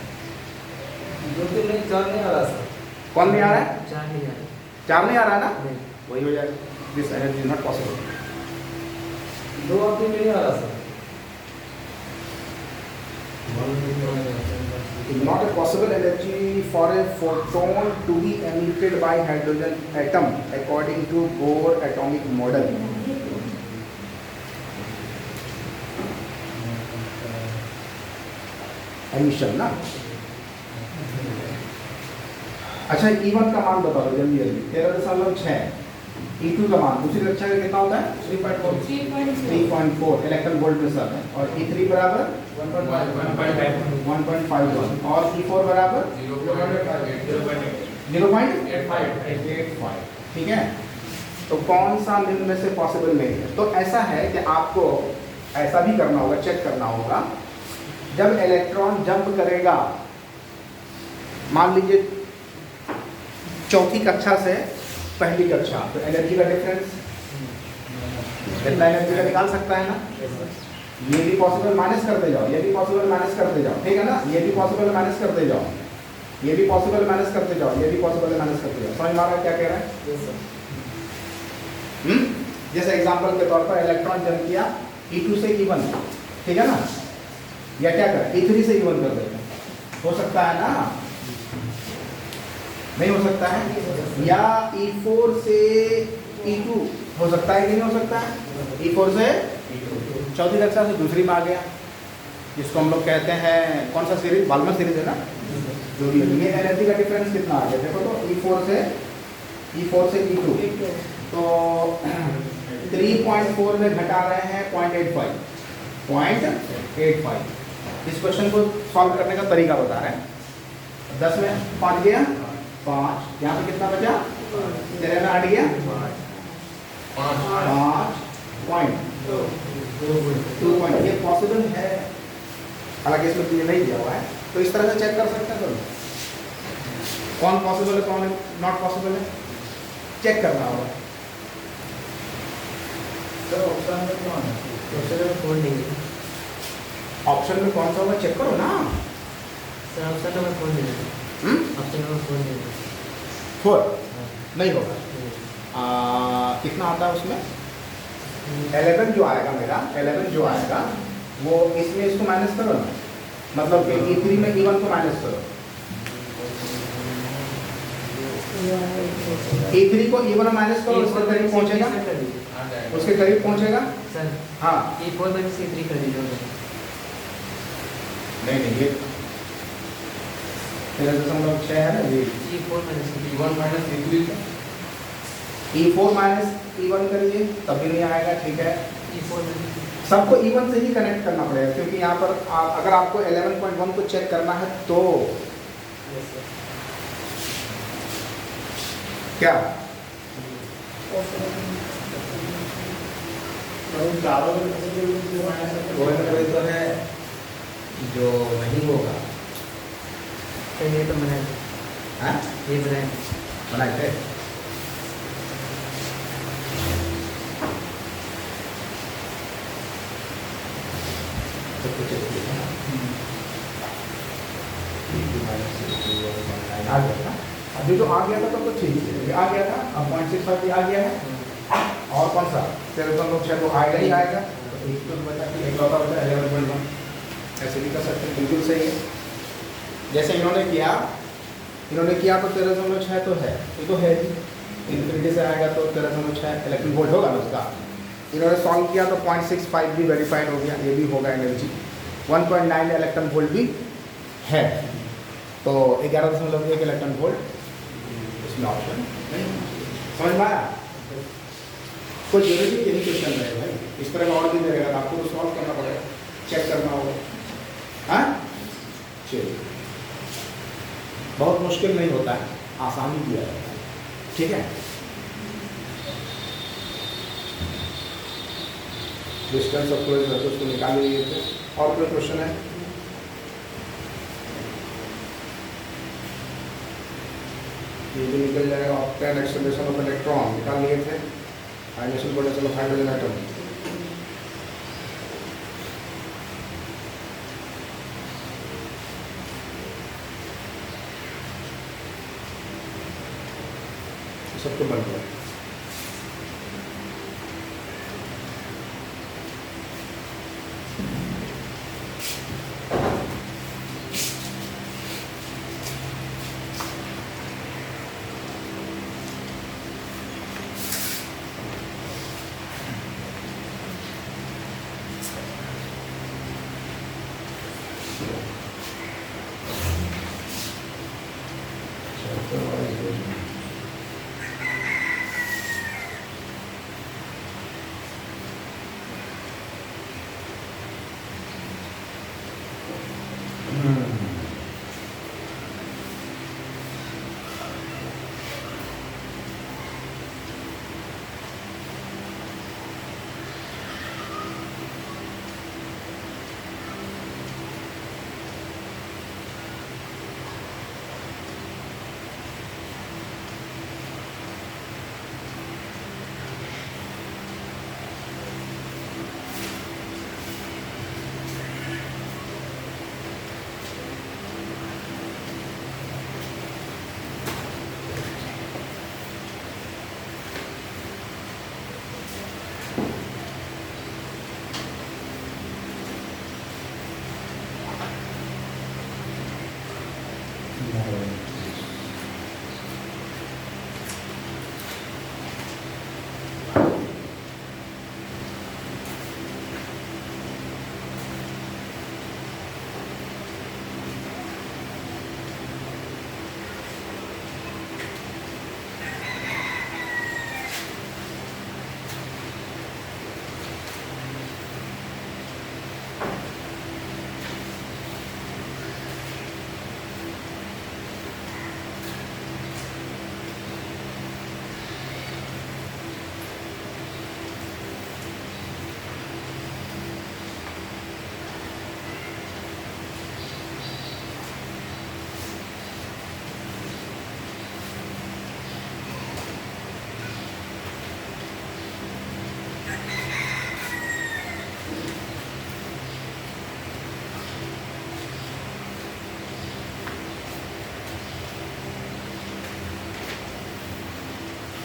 2 3 4 नहीं आ रहा सर। कौन नहीं आ रहा है? 4 नहीं आ रहा। 4 नहीं आ रहा है ना? वही हो जाएगा, this energy is not possible. 2 और 3 नहीं आ रहा sir. Not a possible energy for a photon to be emitted by hydrogen atom according to Bohr atomic model. Emission ना? अच्छा E1 का मान बता दो जल्दी जल्दी। 13.6। E2 का मान दूसरी कक्षा का कितना होता है? 3.4 इलेक्ट्रॉन वोल्ट में सर है। और E3 बराबर 1.51 और E4 बराबर 0.85। ठीक है, तो कौन सा निम्न में से पॉसिबल नहीं है? तो ऐसा है कि आपको ऐसा भी करना होगा, चेक करना होगा। जब इलेक्ट्रॉन जंप करेगा, मान लीजिए चौथी कक्षा से पहली कक्षा, तो एनर्जी का डिफरेंस कितना एनर्जी का निकाल सकता है ना? ये भी पॉसिबल माइनस करते जाओ, ये भी पॉसिबल माइनस करते जाओ, ठीक है ना? ये भी पॉसिबल माइनस करते जाओ, ये भी पॉसिबल माइनस करते जाओ, ये भी पॉसिबल माइनस करते जाओ। समझ में आ रहा है क्या कह रहा है? जैसे एग्जांपल के तौर पर इलेक्ट्रॉन जंप किया E2 से E1, ठीक है ना? या क्या करें E3 से E1 कर देते हैं, हो सकता है ना? नहीं हो सकता है? या E4 से E2 हो सकता है कि नहीं हो सकता है? E4 से चौथी कक्षा से दूसरी में आ गया, जिसको हम लोग कहते हैं कौन सा सीरीज? बाल्मर सीरीज है ना? जो भी ये एनर्जी का डिफरेंस कितना आ गया देखो तो E4 से E2, तो 3.4 में घटा रहे हैं 0.85। इस क्वेश्चन को सॉल्व करने का तरीका बता रहे हैं। 10 में 5 गया 5, यहाँ पे कितना बचा? 13 में 8 गया 5.2 पॉइंट। ये पॉसिबल है, हालांकि इसमें तुझे नहीं दिया हुआ है, तो इस तरह से चेक कर सकते हैं तो कौन पॉसिबल है कौन नॉट पॉसिबल है, चेक करना होगा। सर ऑप्शन में कौन है? ऑप्शन नंबर 4 नहीं है। ऑप्शन में कौन सा होगा चेक करो ना। सर ऑप्शन नंबर 4 नहीं है। ऑप्शन नंबर 4 नहीं है। 4 नहीं होगा। कितना आता है उसमें? 11 जो आएगा मेरा, 11 जो आएगा वो इसमें इसको माइनस करो ना, मतलब कि E3 में E1 को माइनस करो। E3 को E1 में माइनस करो, उसके करीब पहुंचेगा, उसके करीब पहुंचेगा सर। हाँ E4 में C3 कर दीजिए। नहीं ये 13.6 है ना ये। E4 में C3 E1 minus E3 E4 minus E1 करिए तब भी नहीं आएगा, ठीक है। E4 में सबको E1 से ही कनेक्ट करना पड़ेगा, क्योंकि यहाँ पर अगर आपको 11.1 को चेक करना है तो क्या कोई तो है जो नहीं होगा। ये तो बनाए थे, हाँ ये बनाए थे। बनाए थे। आ गया था अभी, तो आ गया था तब तो ठीक है, आ गया था। अब 0.65 भी आ गया है, और कौन सा 13.6 तो आएगा ही आएगा। तो एक तो बचा कि एक लौता बचा 11.1, ऐसे भी कर सकते हैं, बिल्कुल सही है। जैसे इन्होंने किया तो 13.6 तो है, ये तो है ही, इन्फिनिटी से आएगा तो 13.6 इलेक्ट्रॉन वोल्ट होगा ना उसका। इन्होंने सॉल्व किया तो 0.65 भी वेरीफाइड हो गया, ये भी होगा एनर्जी। 1.9 इलेक्ट्रॉन वोल्ट भी है, तो 11.1 इलेक्ट्रॉन वोल्ट इसमें ऑप्शन नहीं। समझ में आया? कोई जरूरी यही क्वेश्चन रहेगा भाई, इस तरह का और भी रहेगा, आपको तो सॉल्व करना पड़ेगा, चेक करना होगा। हाँ चलिए, बहुत मुश्किल नहीं होता है, आसानी दिया जाता है, ठीक है। डिस्टेंस ऑफ क्लोज सर्कल्स को निकाल लीजिए थे। और कोई क्वेश्चन है? ये भी निकल जाएगा। ऑक्टेन एक्सेलरेशन ऑफ इलेक्ट्रॉन निकाल लिए थे, ionisation potential of hydrogen atom. सब तो बन गया।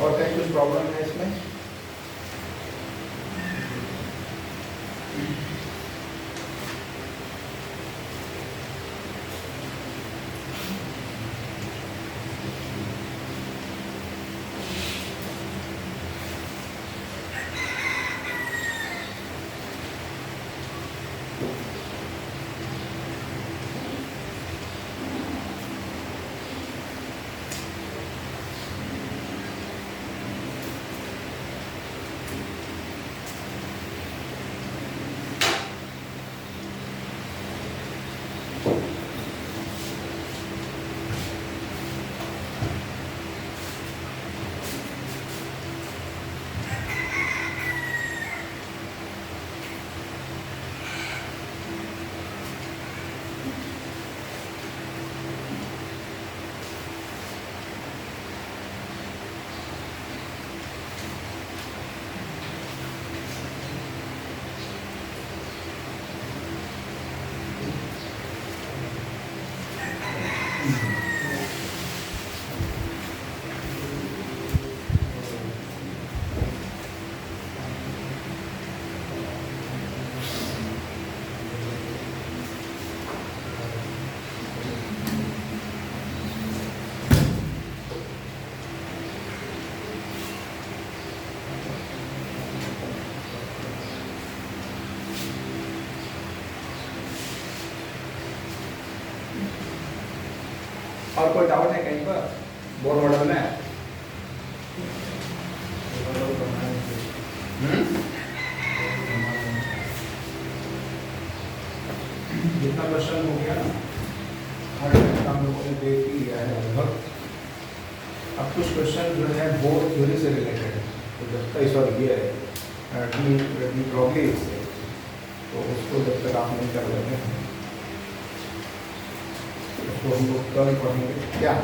और कहीं कुछ प्रॉब्लम है इसमें? और कोई डाउट है कहीं पर बोर मॉडल में? जितना क्वेश्चन हो गया ना हर हम लोगों ने देख ही लिया है लगभग। अब कुछ क्वेश्चन जो है बोर्ड थ्योरी से रिलेटेड है, तो जब तक सॉरी ये प्रॉब्लम से तो उसको जब तक आप नहीं कर लेते उसको हम लोग कल पढ़ेंगे क्या।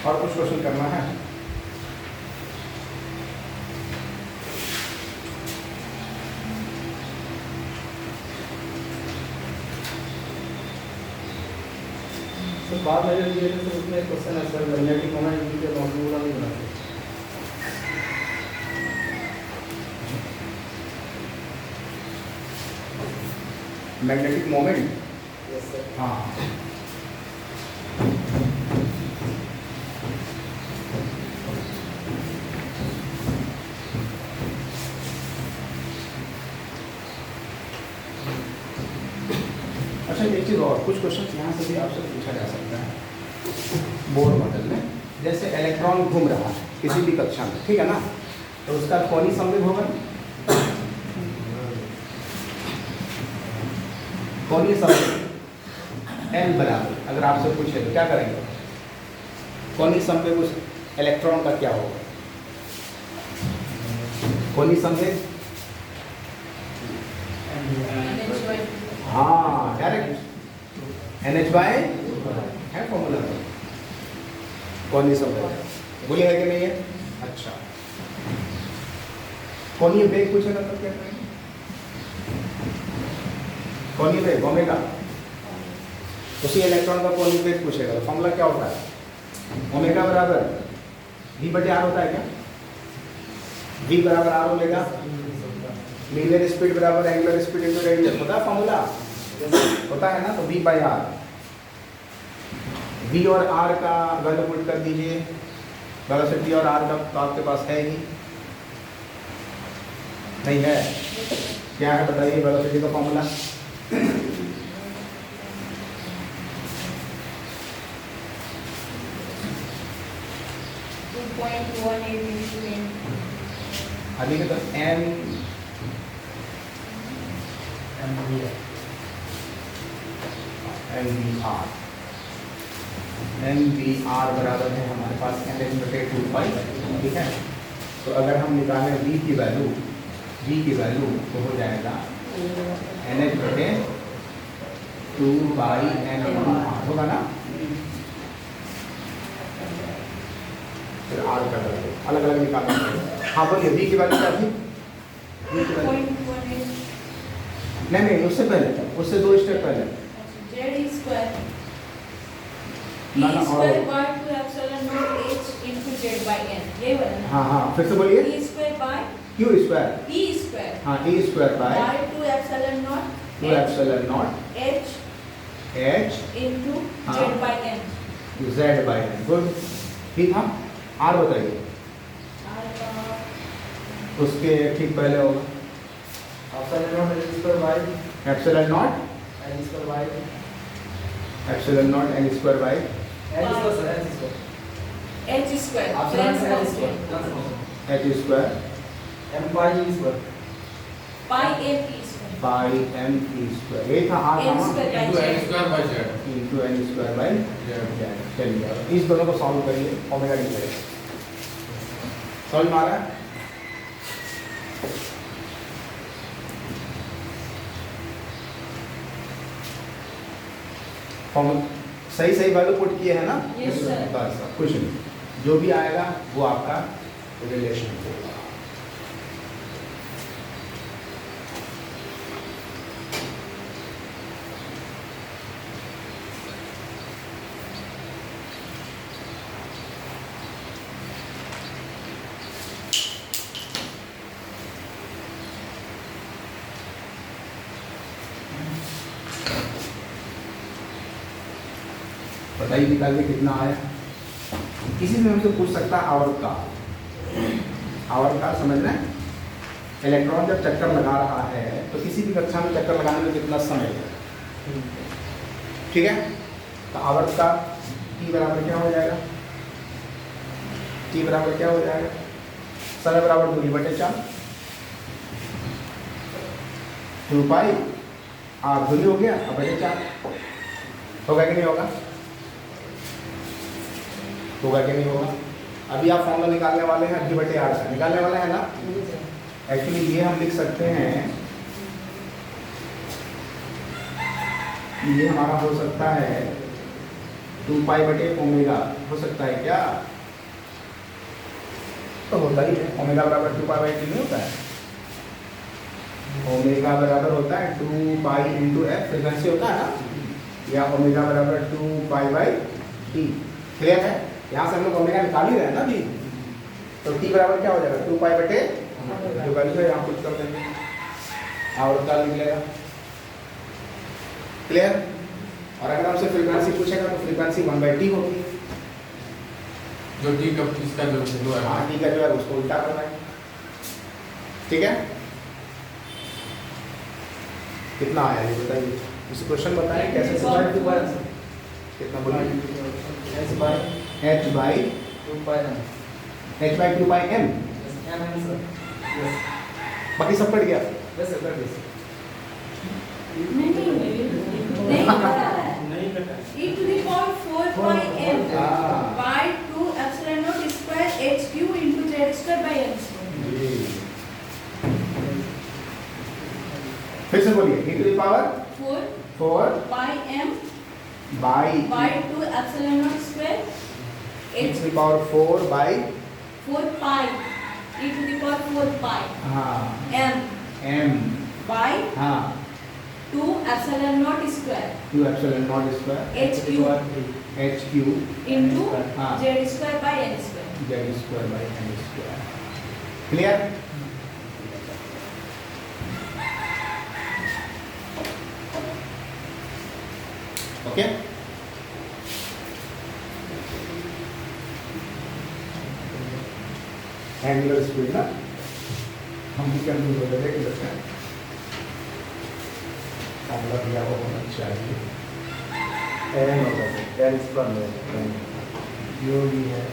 और कुछ क्वेश्चन करना है? तो बाद में जब ये तो उसमें क्वेश्चन है सर मैग्नेटिक मोमेंट के मॉड्यूल नहीं बनाते। Magnetic moment? Yes sir. हाँ अच्छा, एक चीज़ और, कुछ क्वेश्चन यहाँ से भी आपसे पूछा जा सकता है बोर मॉडल में। जैसे इलेक्ट्रॉन घूम रहा है किसी भी कक्षा में, ठीक है ना, तो उसका कोणीय संवेग होगा। कोणीय संवेग एल बराबर, अगर आपसे पूछे तो क्या करेंगे? कोणीय संवेग उस इलेक्ट्रॉन का क्या होगा? कोणीय संवेग, हाँ डायरेक्ट NH बाय है फॉर्मूला कोणीय संवेग, बोलिए है कि नहीं है? अच्छा, कोणीय वेग पूछेगा तो क्या करेंगे? कोणीय वेग ओमेगा, उसी इलेक्ट्रॉन का कोणीय वेग पूछेगा तो फॉर्मूला क्या होता है? ओमेगा बराबर V बटे R होता है क्या? V बराबर R ओमेगा, लीनियर स्पीड बराबर एंगुलर स्पीड इनटू रेडियस, होता है फॉर्मूला? होता है ना, तो V बाई R। V और R का वैल्यू पुट कर दीजिए, वेलोसिटी और R का तो आपके पास है ही नहीं है? क्या है बताइए वेलोसिटी का फॉर्मूला? अभी के तो MVR बराबर है हमारे पास NH बटे 2 ठीक है। तो अगर हम निकालें V की वैल्यू तो हो जाएगा NH बटे 2/N/R होगा ना। फिर R का वैल्यू अलग अलग निकालना पड़ेगा। हाँ बोलिए, V की वैल्यू क्या थी? V की वैल्यू नहीं, उससे पहले, उससे 2 स्टेप पहले Z स्क्वायर ना ना और by 2 epsilon naught H into Z by N, ये वाला ना। हाँ फिर से बोलिए। E square by Q square, E square हाँ E square by 2 epsilon naught 2 epsilon naught H into हाँ। Z by N। Z by N, good. ठीक है, R बताइए। R का उसके ठीक पहले होगा epsilon naught L square by epsilon naught L square by epsilon naught L square by L square sir L square H square epsilon friends L constant square H square M by E square pi M E square by M E square, ये था R N था square into by N Z। Square by Z। Into N square by Z। चलिए इस दोनों को solve करिए, omega D करिए। समझ में आ रहा है? फॉर्मूला सही वैल्यू पुट किए हैं ना? Yes, sir। बस कुछ नहीं, जो भी आएगा वो आपका रिलेशन होगा। बताइए निकालिए कितना आया। किसी से हमसे पूछ सकता है आवर्तकाल। आवर्तकाल समझना है, इलेक्ट्रॉन जब चक्कर लगा रहा है तो किसी भी कक्षा में चक्कर लगाने में कितना समय लगेगा, ठीक है। तो आवर्तकाल T बराबर क्या हो जाएगा, T बराबर क्या हो जाएगा, समय बराबर दूरी बटे 4, 2 पाई R दूरी हो गया अब बटे 4। होगा कि नहीं होगा, होगा कि नहीं होगा। अभी आप फॉर्मूला निकालने वाले हैं D बटे R का, निकालने वाले हैं ना। एक्चुअली ये हम लिख सकते हैं, ये हमारा हो सकता है 2 पाई बटे ओमेगा, हो सकता है क्या, तो होता ही है। ओमेगा बराबर 2 पाई बाई टी नहीं होता है, ओमेगा बराबर होता है 2 पाई इंटू एफ, फ्रीक्वेंसी होता है ना, या ओमेगा बराबर 2 पाई बाई टी। क्लियर है, यहाँ से हम लोग ओमेगा निकाल ही रहे हैं ना अभी। तो टी बराबर क्या हो जाएगा 2 पाई बटे, जो वैल्यू है यहाँ पुट कर देंगे, आवर्तकाल निकलेगा। क्लियर। और अगर हमसे फ्रीक्वेंसी पूछेगा तो फ्रीक्वेंसी 1/t होगी, जो टी का इसका जो वैल्यू है, हाँ टी का जो है उसको उल्टा करना है, ठीक है। कितना आया ये बताइए, इस क्वेश्चन बताएं कैसे कितना बोलिए, H by h by 2 pi m. h by 2 by m, M m sir. Yes. बाकी सब कट गया। Yes sir, that is. नहीं पता है। नहीं कटा। e to the power 4 pi m हाँ। by 2 epsilon naught square hq into z square by m square। फिर से बोलिए e to the power 4 pi m by by 2 epsilon naught square e to the power 4 by 4 pi e to the power 4 pi हाँ m m by हाँ 2 epsilon naught square 2 epsilon naught square hq h q into हाँ। z square by n square। z square by n square। Clear. Okay, angular speed ना हम भी confuse हो गए कि देखते हैं फॉर्मूला दिया हुआ होना चाहिए, N होगा sir. N square में. जो भी है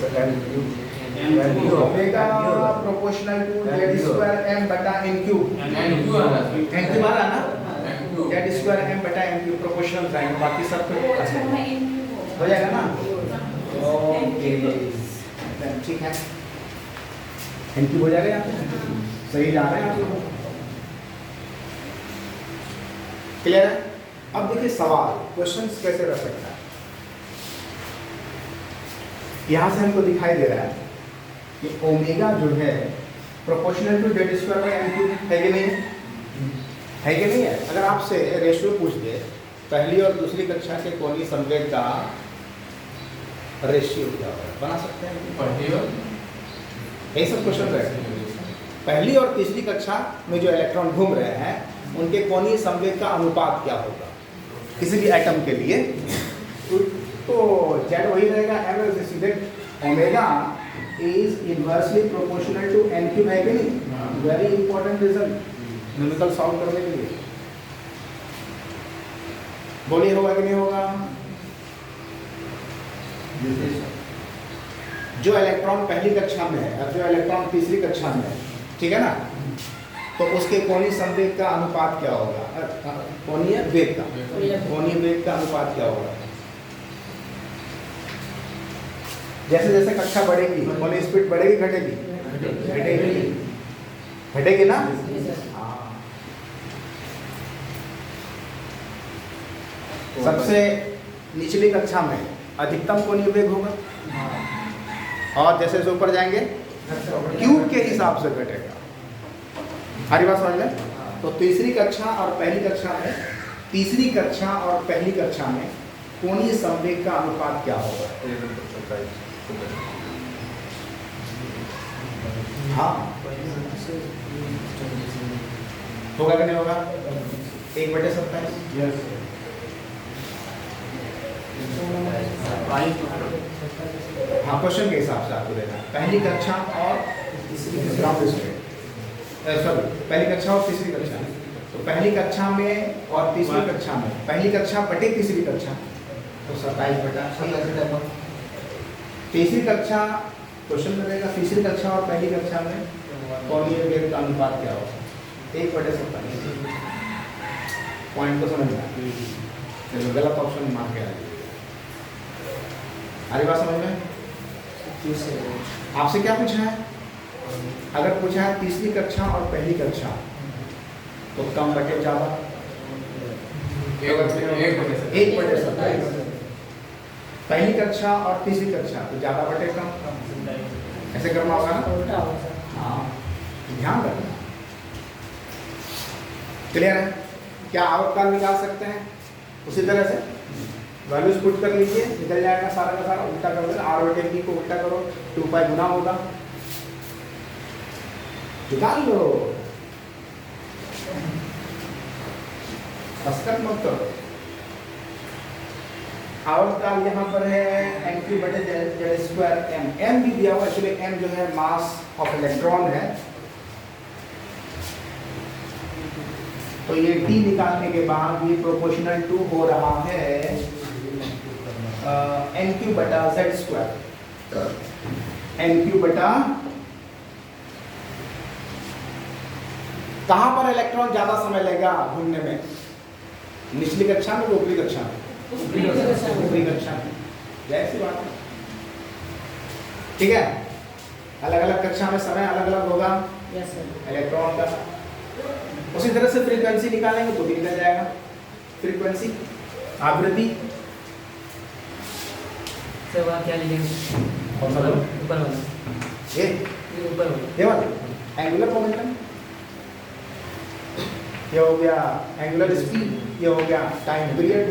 Sir, N U. Omega proportional to z square m बटा n क्यूब, एन क्यू आ रहा है, n क्यूब आ रहा ना, N cube z square m बटा n क्यूब प्रोपोर्शनल रहेंगे, बाकी सब वो अच्छा तो मैं इन हो जाएगा ना। ओके ओके ठीक है, n क्यूब हो जाएगा यहाँ पे, सही जा रहे हैं आप लोग। क्लियर है। अब देखिए सवाल क्वेश्चंस कैसे रह सकता है, यहाँ से हमको दिखाई दे रहा है कि ओमेगा जो है proportional to z square by m cube है कि नहीं है कि नहीं है। अगर आपसे रेशियो पूछ दे पहली और दूसरी कक्षा के कोणीय संवेग का रेशियो क्या होगा, बना सकते हैं पढ़ी और यही सब क्वेश्चन रहे। पहली और तीसरी कक्षा में जो इलेक्ट्रॉन घूम रहे हैं उनके कोणीय संवेग का अनुपात क्या होगा किसी भी एटम के लिए, तो z वही रहेगा m सीधे omega is inversely proportional to n cube है कि नहीं। Very important result numerical solve करने के लिए, बोलिए होगा कि नहीं होगा। जो इलेक्ट्रॉन पहली कक्षा में है और जो इलेक्ट्रॉन तीसरी कक्षा में है, ठीक है ना, तो उसके कोणीय संवेग का अनुपात क्या होगा, कोणीय वेग का अनुपात क्या होगा। जैसे जैसे कक्षा बढ़ेगी कोणीय स्पीड बढ़ेगी घटेगी, घटेगी ना। हाँ। सबसे निचली कक्षा में अधिकतम कोणीय वेग होगा और जैसे जैसे ऊपर जाएंगे क्यूब के हिसाब से घटेगा। हरी बात समझ लें। तो तीसरी कक्षा और पहली कक्षा में कोणीय संवेग का अनुपात क्या होगा। हाँ होगा कि नहीं होगा। 1/27। यस हाँ, क्वेश्चन के हिसाब से आपको देना है। पहली कक्षा और ग्राउंड स्टेट, सॉरी पहली कक्षा और तीसरी कक्षा। तो पहली कक्षा में और तीसरी कक्षा में, पहली कक्षा बटे तीसरी कक्षा तो 27/27। तीसरी कक्षा क्वेश्चन में रहेगा, तीसरी कक्षा और पहली कक्षा में कोणीय वेग का अनुपात क्या होगा? 1/27। पॉइंट को समझना, चलो गलत ऑप्शन मार के आ रही बात समझ में? आपसे क्या पूछा है? अगर पूछा है तीसरी कक्षा और पहली कक्षा तो कम बटे ज्यादा, 1/27। पहली कक्षा और तीसरी कक्षा तो ज्यादा बटे कम, ऐसे करना होगा ना? हाँ, ध्यान रखना। क्लियर है? क्या आवर्तकाल निकाल सकते हैं? उसी तरह से वैल्यूज पुट कर लीजिए, निकल जाएगा सारा का सारा। उल्टा कर दो, r/d को उल्टा करो, 2π गुना होगा, निकाल लो, हस्कत मत करो। आवर्तकाल यहाँ पर है m3/z²m। m भी दिया हुआ, एक्चुअली m जो है मास ऑफ इलेक्ट्रॉन है। तो ये t निकालने के बाद ये प्रोपोर्शनल टू हो रहा है n3/z²। n3 कहाँ पर इलेक्ट्रॉन ज्यादा समय लेगा घूमने में? निचली कक्षा में, ऊपरी कक्षा में? ऊपरी कक्षा में। जैसी बात है, ठीक है। अलग अलग कक्षा में समय अलग अलग होगा इलेक्ट्रॉन का। उसी तरह से फ्रीक्वेंसी निकालेंगे तो भी निकल जाएगा। फ्रीक्वेंसी, आवृत्ति, वहाँ क्या लिखेंगे? ऊपर वाला, ये ऊपर वाला, ये वाला एंगुलर मोमेंटम, ये हो गया एंगुलर स्पीड, ये हो गया टाइम पीरियड,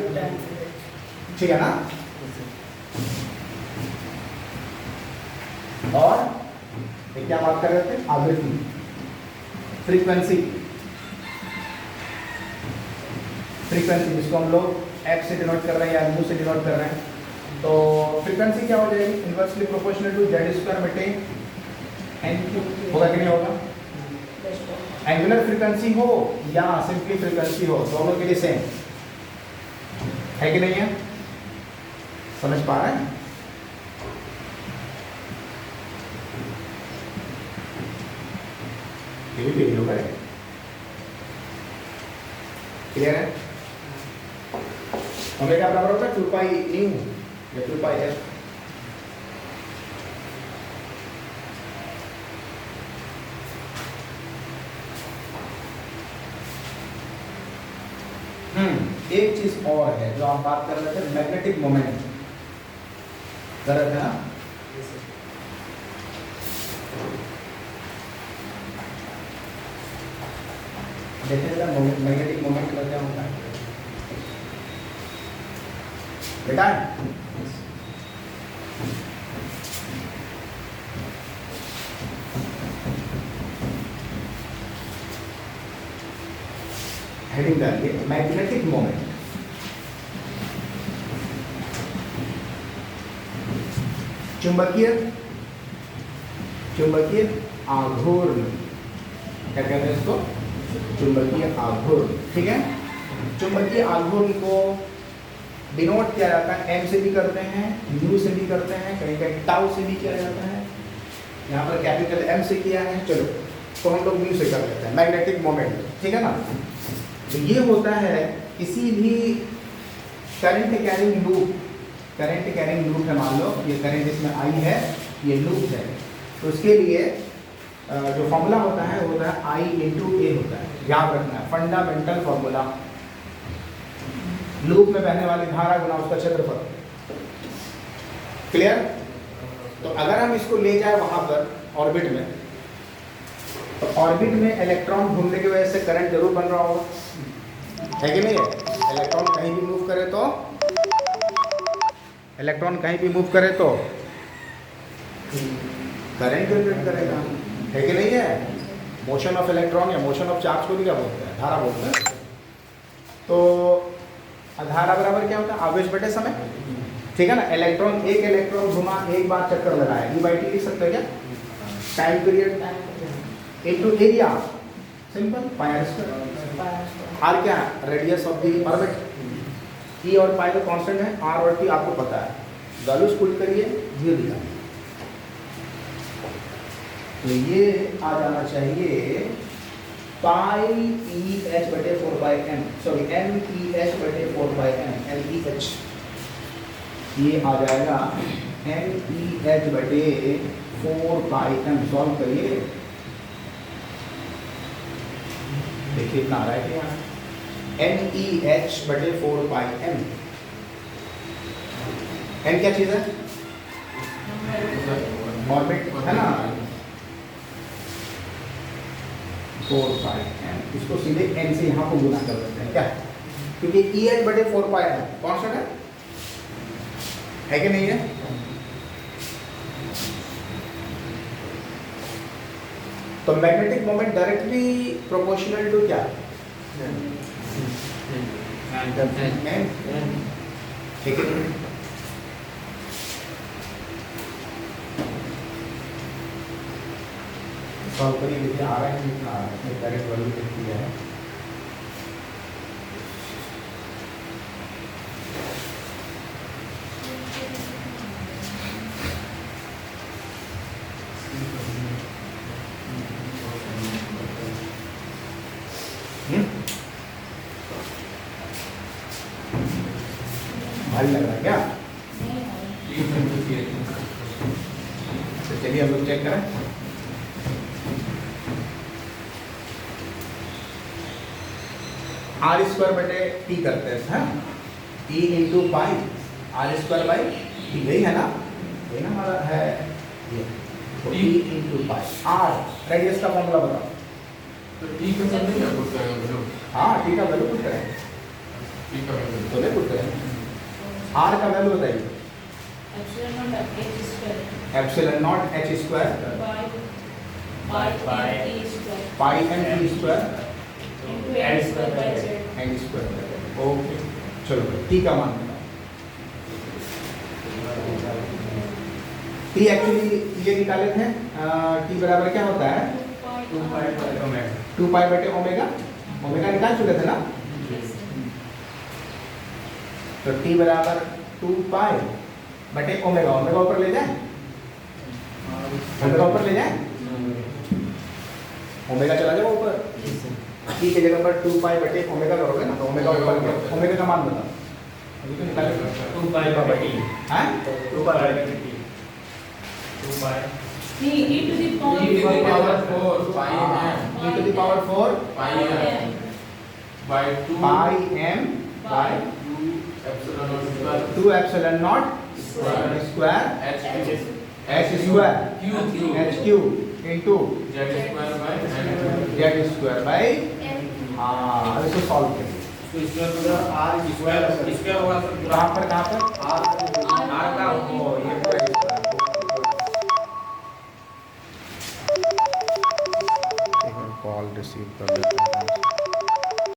ठीक है ना? और ये क्या बात कर रहे थे? आवृत्ति, फ्रीक्वेंसी। फ्रीक्वेंसी जिसको हम लोग f से डिनोट कर रहे हैं या u से डिनोट कर रहे हैं, तो फ्रीक्वेंसी क्या हो जाएगी? इनवर्सली प्रोपोर्शनल टू z² बटे n³ होगा कि नहीं होगा? एंगुलर फ्रीक्वेंसी हो या सिंपली फ्रीक्वेंसी हो, दोनों के लिए सेम है कि नहीं है? समझ पा रहे हैं? ये भी वीडियो करें, क्लियर है? ओमेगा बराबर होता है 2π न्यू या 2π f। एक चीज और है जो आप बात कर रहे थे, मैग्नेटिक मोमेंट कर रहे थे ना? देखिएगा मैग्नेटिक मोमेंट का क्या होता है बेटा? हेडिंग डालिए मैग्नेटिक मोमेंट। चुंबकीय आघूर्ण, क्या कहते हैं इसको? चुंबकीय आघूर्ण, ठीक है। चुंबकीय आघूर्ण को डिनोट किया जाता है m से भी करते हैं, u से भी करते हैं, कहीं कहीं टाउ से भी किया जाता है। यहाँ पर कैपिटल M से किया है, चलो तो हम लोग u से कर लेते हैं। मैग्नेटिक मोमेंट, ठीक है ना? तो ये होता है किसी भी करंट कैरिंग लूप है, मान लो ये करंट इसमें I है, ये लूप है, तो उसके लिए जो फॉर्मूला होता है वो होता है I × A होता है। याद रखना है, फंडामेंटल फॉर्मूला, लूप में बहने वाली धारा गुना उसका क्षेत्रफल। क्लियर? तो अगर हम इसको ले जाए वहां पर ऑर्बिट में, तो ऑर्बिट में इलेक्ट्रॉन घूमने की वजह से करंट जरूर बन रहा होगा, है कि नहीं है? इलेक्ट्रॉन कहीं भी मूव करे तो करंट जनरेट करेगा, है कि नहीं है? मोशन ऑफ इलेक्ट्रॉन या मोशन ऑफ चार्ज को भी क्या बोलते हैं? धारा बोलते हैं। तो धारा बराबर क्या होता है, आवेश बटे समय, ठीक है ना। इलेक्ट्रॉन, एक इलेक्ट्रॉन घुमा, एक बार चक्कर लगाया, E/T लिख सकते हो क्या, time period into area, simple, pi R square. R क्या है, radius of the orbit. E और पाई का कांस्टेंट है, आर और टी आपको पता है, वैल्यूज पुट करिए, ये दिया। तो ये आ जाना चाहिए पाई ई एच बटे 4/m, sorry M E H बटे 4/m, एम ई एच, ये आ जाएगा एम ई एच बटे 4/m। सॉल्व करिए, देखिए इतना आ रहा है क्या, एम ई एच बटे 4/m। एम क्या चीज़ है, ऑर्बिट है ना, 4/m, इसको सीधे n से यहाँ को गुना कर देते हैं क्या, क्योंकि ई एच बटे 4/m कॉन्स्टेंट है कि नहीं है। तो magnetic moment directly proportional to क्या, ठीक है। सॉल्व करिए, देखिए आ रहा है कितना आ रहा है, इसमें डायरेक्ट वैल्यू लिख दिया है। भारी लग रहा है क्या, तो चलिए हम लोग चेक करें। आर स्क्वायर बटे टी करते हैं, T into pi R square by T, यही है ना, यही ना हमारा है ये, T into pi. R radius का फॉर्मूला बताओ, तो टी का सब नहीं पुट करेंगे, हाँ टी का वैल्यू पुट करें, टी का वैल्यू तो नहीं पुट करें। आर का वैल्यू बताइए, epsilon naught H square pi M T square N square. Okay चलो, टी का मान बताओ। टी एक्चुअली ये निकाले थे, टी बराबर क्या होता है, 2 पाई बटे ओमेगा, ओमेगा निकाल चुके थे ना, तो टी बराबर 2 पाई बटे ओमेगा, ओमेगा ऊपर ले जाए, ओमेगा ऊपर ले जाए, ओमेगा चला जाएगा ऊपर, टी के जगह पर 2 पाई बटे ओमेगा करोगे ना, तो ओमेगा ऊपर गया, ओमेगा का मान बताओ, अभी तो निकाले 2 पाई बटे टी, हैं 2 पाई बटे T, 2 pi e to the power e to the power 4 pi e to the power 4 pi m by 2 pi m by 2 epsilon naught square 2 epsilon naught square h square h cube into z square by z square by, हाँ अब इसको solve करिए। तो इसका पूरा are square होगा sir, पूरा कहाँ पर आर का वो ये पूरा कॉल रिसीव कर लेते हैं।